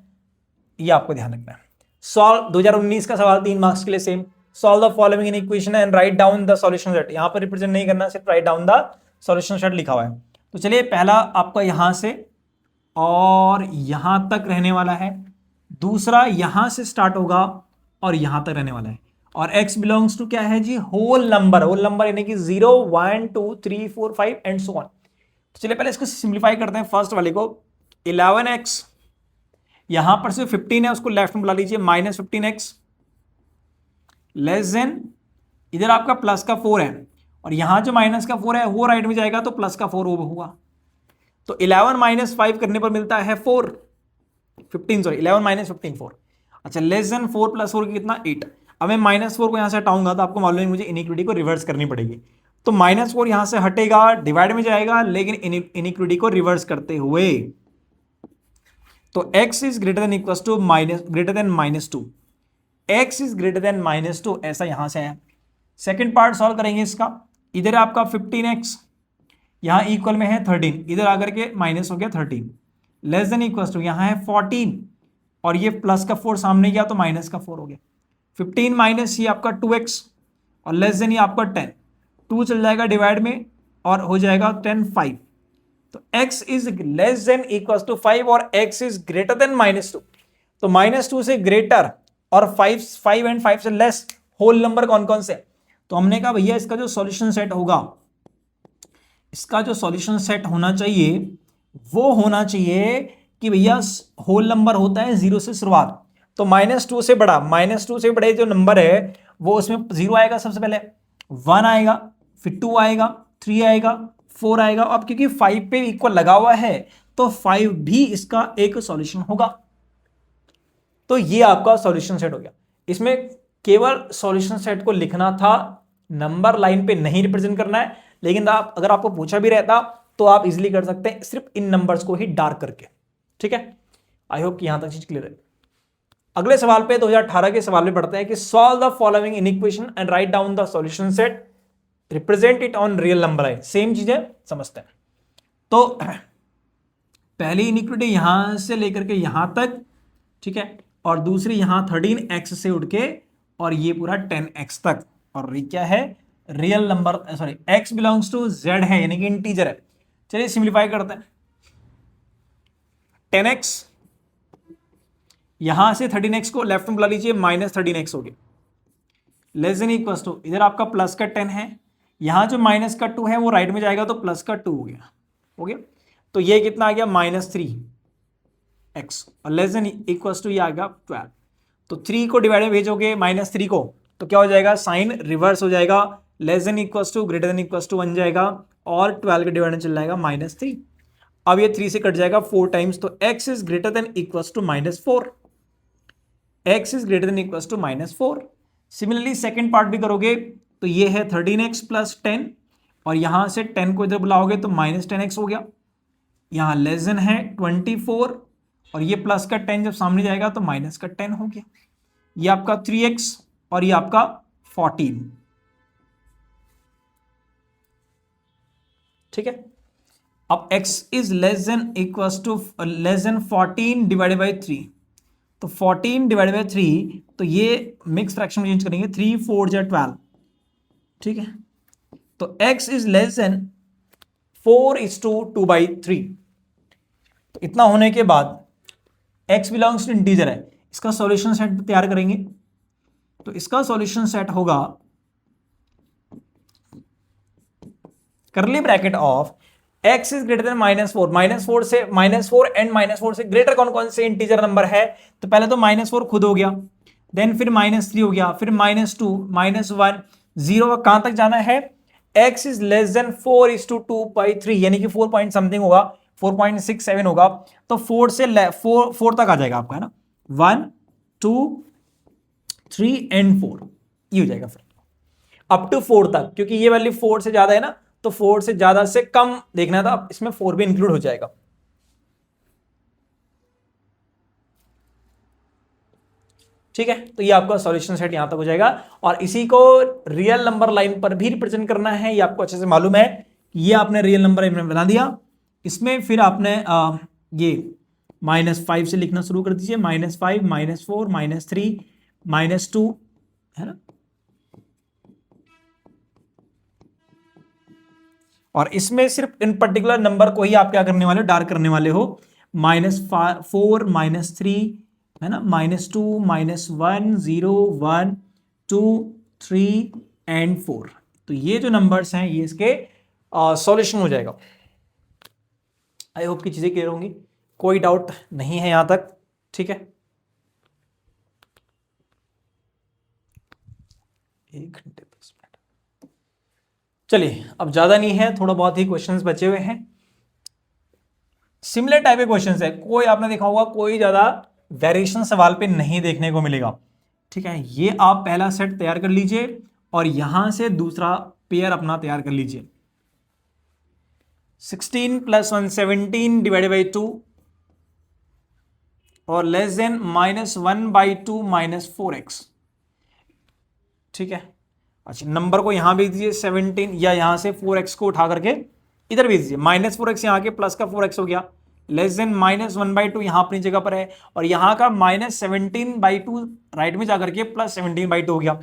ये आपको ध्यान रखना है। सॉल्व 2019 का सवाल 3 मार्क्स के लिए same, solve the following in equation and write down the solution set. यहां पर रिप्रेजेंट नहीं करना, सिर्फ write down the solution set लिखा हुआ है। तो चलिए, पहला आपका यहां से और यहां तक रहने वाला है, दूसरा यहां से स्टार्ट होगा और यहां तक रहने वाला है, और x बिलोंग्स टू क्या है जी, होल नंबर, होल नंबर यानी कि 0, 1, 2, 3, 4, 5 एंड सो ऑन। तो चलिए पहले इसको सिंप्लीफाई करते हैं। फर्स्ट वाले को 11x, यहां पर से 15 है, उसको लेफ्ट में बुला लीजिए, -15x लेस देन, इधर आपका प्लस का 4 है, और यहां जो माइनस का 4 है वो राइट में जाएगा, तो प्लस का 4 होगा। तो 11 - 5 करने पर मिलता है 4, 15 सॉरी 11 - 15 4। अच्छा, लेस देन 4 + 4 कितना, 8। अब मैं -4 को यहां से हटाऊंगा तो आपको मालूम है मुझे इनइक्विटी को रिवर्स करनी पड़ेगी, तो -4 यहां से हटेगा, डिवाइड में जाएगा, लेकिन इनइक्विटी को रिवर्स करते हुए, तो x is greater than equal to greater than -2, x is greater than -2, ऐसा यहां से है। सेकंड पार्ट सॉल्व करेंगे इसका। इधर आपका 15x, यहां इक्वल में है 13, इधर आकर के माइनस हो गया 13, लेस देन इक्वल टू यहां है 14, और ये प्लस का 4 सामने गया तो माइनस का 4 हो गया। 15 माइनस ये आपका 2x, और लेस देन ये आपका 10, 2 चल जाएगा डिवाइड में, और हो जाएगा 10 5। तो x is less than equal to 5 और x इज ग्रेटर देन -2। तो -2 से ग्रेटर और 5 एंड 5 से लेस होल नंबर कौन कौन से? तो हमने कहा भैया इसका जो सॉल्यूशन सेट होगा, इसका जो सॉल्यूशन सेट होना चाहिए वो होना चाहिए कि भैया होल नंबर होता है 0 से शुरुआत, तो -2 से बड़ा, -2 से बड़े जो नंबर है वो उसमें 0 आएगा, सबसे पहले 1 आएगा, फिर 2 आएगा, 3 आएगा, 4 आएगा। अब क्योंकि 5 पे इक्वल लगा हुआ है तो 5 भी इसका एक सॉल्यूशन होगा। तो ये आपका सॉल्यूशन सेट हो गया। इसमें केवल सॉल्यूशन सेट को लिखना था, नंबर लाइन पे नहीं रिप्रेजेंट करना है, लेकिन आप अगर आपको पूछा भी रहता तो आप इजीली कर सकते हैं सिर्फ इन नंबर्स को ही डार्क करके, ठीक है। आई होप कि यहां तक चीज क्लियर है। अगले सवाल पे 2018 के सवाल में पढ़ते हैं कि solve the following in equation and write down the solution set, represent it on real number line. Same चीजें समझते हैं। तो पहली इनइक्विटी यहां से लेकर के यहां तक, ठीक है, और दूसरी यहां 13x से उठ के और ये पूरा 10x तक, और ये क्या है, real number, sorry x belongs to z है, यानी कि इंटीजर है। चलिए सिंप्लीफाई करते हैं। 10x, यहां से 13x को लेफ्ट में बुला लीजिए, -13x हो गया, लेस देन इक्वल टू, इधर आपका प्लस का 10 है, यहां जो माइनस का 2 है वो राइट में जाएगा तो प्लस का 2 हो गया, हो गया। तो ये कितना आ गया -3x, और लेस देन इक्वल टू ये आ गया 12। तो 3 को डिवाइड में भेजोगे -3 को, तो क्या हो जाएगा, साइन रिवर्स हो जाएगा, less than equal to greater than equal to 1 जाएगा, और 12 के डिवाइड में चल जाएगा -3। अब ये 3 से कट जाएगा 4 टाइम्स, तो x is greater than equal to -4, x is greater than equal to -4। Similarly second part भी करोगे तो ये है 13x प्लस 10, और यहां से 10 को इधर बुलाओगे तो -10x हो गया, यहां लेस देन है 24, और ये प्लस का 10 जब सामने जाएगा तो माइनस का 10 हो गया, ये आपका 3x और ये आपका 14, ठीक है। अब x is less than equal to less than 14 divided by 3, तो 14 डिवाइडेड बाई 3, तो ये मिक्स फ्रैक्शन में चेंज करेंगे, 3 4 जा 12, ठीक है। तो x इज लेस देन 4:2/3, तो इतना होने के बाद x बिलोंग्स टू इंटीजर है, इसका सॉल्यूशन सेट तैयार करेंगे, तो इसका सॉल्यूशन सेट होगा करली bracket of x is greater then -4, -4 से -4 एंड -4 से ग्रेटर कौन कौन से इंटीजर नंबर है, तो पहले तो -4 खुद हो गया, देन फिर -3 हो गया, फिर -2 -1 0, कहां तक जाना है, x इज लेस देन 4:2/3, यानी कि 4 पॉइंट समथिंग होगा, 4.67 होगा, तो 4 से 4 तक आ जाएगा आपका, है ना, 1 2 3 एंड 4, ये हो जाएगा फिर अप टू 4 तक, क्योंकि ये वैल्यू 4 से ज्यादा है ना, तो 4 से ज्यादा से कम देखना था, इसमें 4 भी इंक्लूड हो जाएगा, ठीक है। तो ये आपका सॉल्यूशन सेट यहां तक हो जाएगा, और इसी को रियल नंबर लाइन पर भी रिप्रेजेंट करना है, ये आपको अच्छे से मालूम है, ये आपने रियल नंबर बना दिया, इसमें फिर आपने ये -5 से लिखना शुरू कर दीजिए, -5 -4 -3 -2, है ना, और इसमें सिर्फ इन पर्टिकुलर नंबर को ही आप क्या करने वाले हो, डार्क करने वाले हो, -4 -3, है ना, -2 -1 0 1 2 3 एंड 4, तो ये जो नंबर्स हैं ये इसके सॉल्यूशन हो जाएगा। आई होप की चीजें क्लियर होंगी, कोई डाउट नहीं है यहां तक, ठीक है। 1 घंटे 10 मिनट, चलिए अब ज्यादा नहीं है, थोड़ा बहुत ही क्वेश्चंस बचे हुए हैं, सिमिलर टाइप के क्वेश्चंस है, कोई आपने देखा होगा कोई ज्यादा वेरिएशन सवाल पे नहीं देखने को मिलेगा, ठीक है। ये आप पहला सेट तैयार कर लीजिए, और यहां से दूसरा पेयर अपना तैयार कर लीजिए, 16 + 1 17 डिवाइडेड बाई 2, और लेस देन -1/2 -4x, ठीक है। अच्छा, नंबर को यहां भेज दीजिए 17, या यहां से 4x को उठा करके इधर भेज दीजिए, -4x यहां के प्लस का 4x हो गया, लेस देन -1/2 यहां अपनी जगह पर है, और यहां का -17/2 राइट में जाकर के +17/2 हो गया,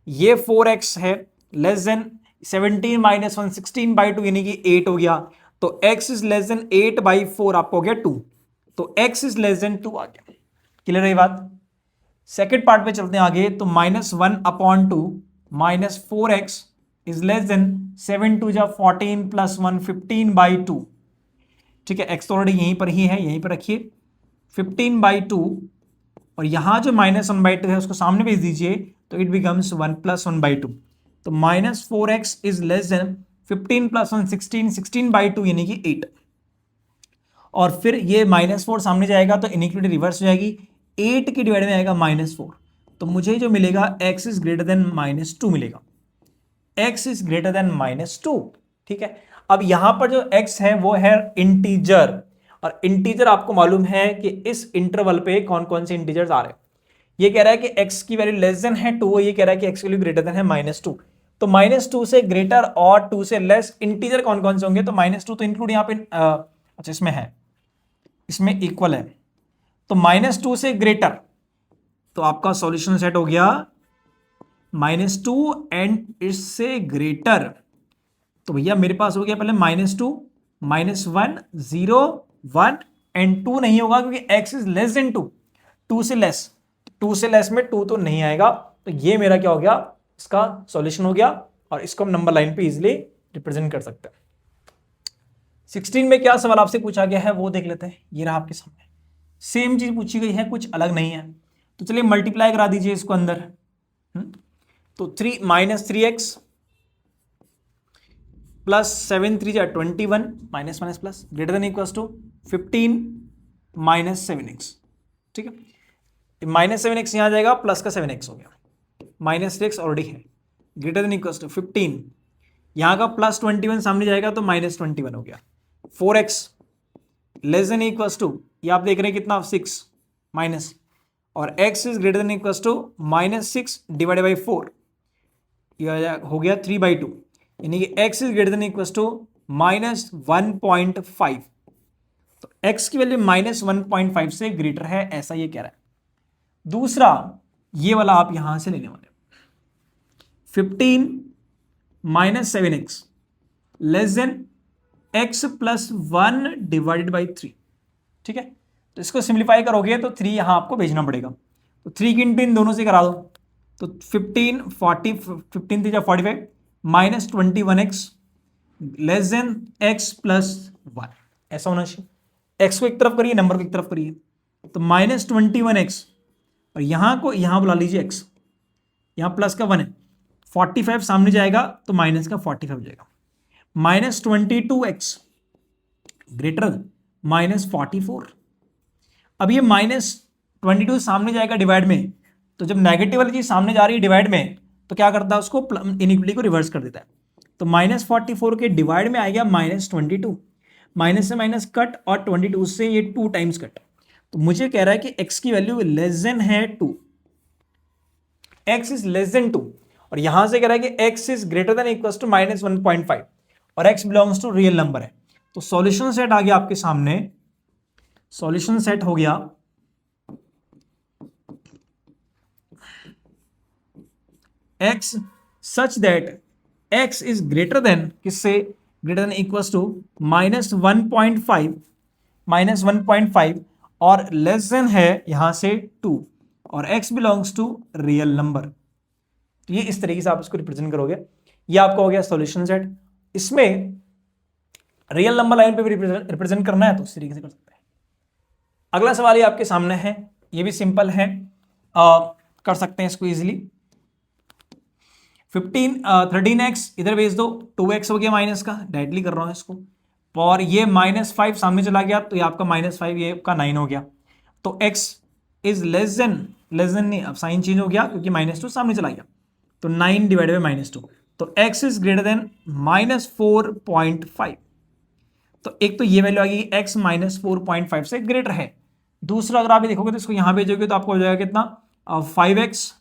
ये 4x है, लेस देन 17 - 1 16/2 यानी कि 8 हो गया, तो x इज लेस देन 8/4 आपको हो गया 2, तो x इज लेस देन 2 आ गया, क्लियर है बात। सेकेंड पार्ट पे चलते हैं आगे, तो -1/2 -4x इज लेस देन 7 2 जा 14 + 1 15/2, ठीक है। x तो ऑलरेडी यहीं पर ही है, यहीं पर रखिए, 15/2, और यहां जो -1/2 है उसको सामने भेज दीजिए, तो इट बिकम्स 1 + 1/2, तो -4x इज लेस देन 15 + 1 16 16/2 यानी कि 8, और फिर ये -4 सामने जाएगा तो इनइक्वालिटी रिवर्स हो जाएगी, 8 की डिवाइड में आएगा -4, तो मुझे जो मिलेगा x इज ग्रेटर देन -2 मिलेगा, x इज ग्रेटर देन -2, ठीक है। अब यहां पर जो x है वो है इंटीजर, और इंटीजर आपको मालूम है कि इस इंटरवल पे कौन कौन से इंटीजर्स आ रहे हैं, ये कह रहा है कि x की वैल्यू लेस देन है 2, ये कह रहा है कि x की वैल्यू ग्रेटर देन है -2, तो -2 से ग्रेटर और 2 से लेस इंटीजर कौन कौन से होंगे, तो -2 तो इंक्लूड यहाँ पे अच्छा इसमें है, इसमें इक्वल है, तो -2 से ग्रेटर, तो आपका सॉल्यूशन सेट हो गया -2 एंड इससे ग्रेटर, तो भैया मेरे पास हो गया पहले -2 -1 0 1 एंड 2 नहीं होगा क्योंकि x इज लेस देन 2, 2 से लेस, 2 से लेस में 2 तो नहीं आएगा। तो ये मेरा क्या हो गया, इसका सॉल्यूशन हो गया और इसको हम नंबर लाइन पे इजीली रिप्रेजेंट कर सकते हैं। 16 में क्या सवाल आपसे पूछा गया है वो देख लेते हैं। ये रहा आपके सामने, सेम चीज पूछी गई है, कुछ अलग नहीं है। तो चलिए मल्टीप्लाई करा दीजिए इसको अंदर। तो 3 minus 3x plus 7 3 21 minus minus plus greater than equal to 15 minus 7x। ठीक है, माइनस 7x यहां जाएगा, प्लस का 7x हो गया, माइनस 3x ऑलरेडी है, ग्रेटर देन इक्वल टू 15, यहां का प्लस 21 सामने जाएगा तो माइनस 21 हो गया, 4x less than equal to, ये आप देख रहे हैं कितना 6 माइनस, और x is greater than equal to minus 6 divided by 4, ये हो गया 3/2, यानी कि x is greater than equal to minus 1.5। तो x की वैल्यू माइनस 1.5 से ग्रेटर है, ऐसा ये कह रहा है। दूसरा ये वाला आप यहां से लेने वाले, 15 minus 7x less than x plus 1 divided by 3। ठीक है, तो इसको सिंप्लीफाई करोगे तो 3 यहां आपको भेजना पड़ेगा, तो 3 की इंटू इन दोनों से करा दो, तो 15 40 15 3 45 minus 21x less than x plus 1, ऐसा होना चाहिए। x को एक तरफ करिए, नंबर को एक तरफ करिए, तो माइनस 21x और यहां को यहां बुला लीजिए x, यहां प्लस का 1 है, 45 सामने जाएगा तो माइनस का 45 हो जाएगा, माइनस 22x ग्रेटर माइनस 44। अब ये माइनस 22 सामने जाएगा डिवाइड में, तो जब नेगेटिव वाली चीज सामने जा रही है डिवाइड में तो क्या करता है, उसको इनइक्वलिटी को रिवर्स कर देता है। तो माइनस 44 के डिवाइड में आ गया माइनस 22, माइनस से माइनस कट और 22 से ये 2 टाइम्स कट। तो मुझे कह रहा है कि x की वैल्यू लेस देन है 2, x इज लेस देन 2, और यहां से कह रहा है कि x is greater than equal to minus 1.5 और x belongs to real number है। तो सॉल्यूशन सेट आ गया आपके सामने, सॉल्यूशन सेट हो गया x such that x is greater than, किससे, greater than equal to minus 1.5 और लेस देन है यहां से 2 और x belongs to real number. तो ये इस तरीके से आप इसको रिप्रेजेंट करोगे, ये आपका हो गया सॉल्यूशन सेट। इसमें रियल नंबर लाइन पे भी रिप्रेजेंट करना है तो इस तरीके से कर सकते हैं। अगला सवाल ये आपके सामने है, ये भी सिंपल है, कर सकते हैं इसको इजीली। 13x इधर भेज दो, 2x हो गया माइनस का, डायरेक्टली कर रहा हूं इसको, और ये माइनस 5 सामने चला गया तो ये आपका माइनस 5, ये आपका 9 हो गया। तो x इज लेस देन नहीं, अब साइन चेंज हो गया क्योंकि माइनस 2 सामने चला गया, तो 9 डिवाइडेड बाई माइनस 2, तो x is greater then minus 4.5। तो एक तो ये वैल्यू आ गई x माइनस 4.5 से ग्रेटर है। दूसरा अगर आप ये देखोगे तो इसको यहां भेजोगे तो आपको हो जाएगा कितना, 5x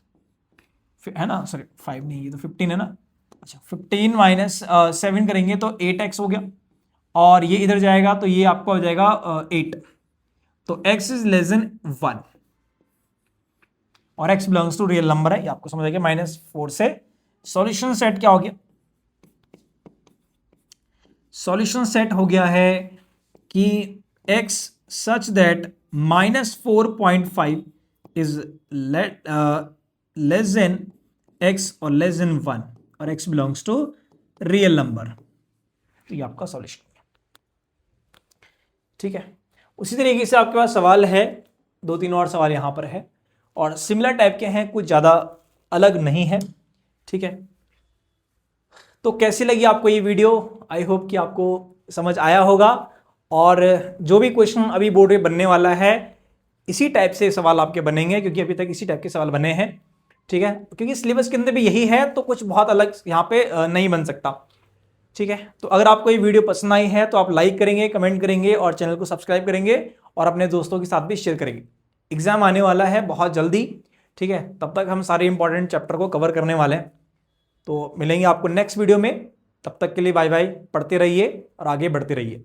है ना, सॉरी 5 नहीं, ये तो 15 है ना, अच्छा 15 माइनस 7 करेंगे तो 8x हो गया, और ये इधर जाएगा तो ये आपका हो जाएगा 8। तो x इज लेस देन 1 और x belongs to real number है, ये आपको समझ आ गया, माइनस 4 से। सॉल्यूशन सेट क्या हो गया, सॉल्यूशन सेट हो गया है कि x such that minus 4.5 is less than x और लेस देन 1 और x belongs to real number. तो ये आपका सॉल्यूशन है। ठीक है, उसी तरीके से आपके पास सवाल है, 2-3 और सवाल यहां पर है और सिमिलर टाइप के हैं, कुछ ज्यादा अलग नहीं है। ठीक है, तो कैसी लगी आपको ये वीडियो, आई होप कि आपको समझ आया होगा, और जो भी क्वेश्चन अभी बोर्ड पे बनने वाला है इसी टाइप से सवाल आपके बनेंगे, क्योंकि अभी तक इसी टाइप के सवाल बने हैं। ठीक है, क्योंकि सिलेबस के अंदर भी यही है तो कुछ बहुत अलग यहाँ पे नहीं बन सकता। ठीक है, तो अगर आपको ये वीडियो पसंद आई है तो आप लाइक करेंगे, कमेंट करेंगे और चैनल को सब्सक्राइब करेंगे और अपने दोस्तों के साथ भी शेयर करेंगे। एग्जाम आने वाला है बहुत जल्दी, ठीक है, तब तक हम सारे इंपॉर्टेंट चैप्टर को कवर करने वाले हैं। तो मिलेंगे आपको नेक्स्ट वीडियो में, तब तक के लिए बाय बाय, पढ़ते रहिए और आगे बढ़ते रहिए।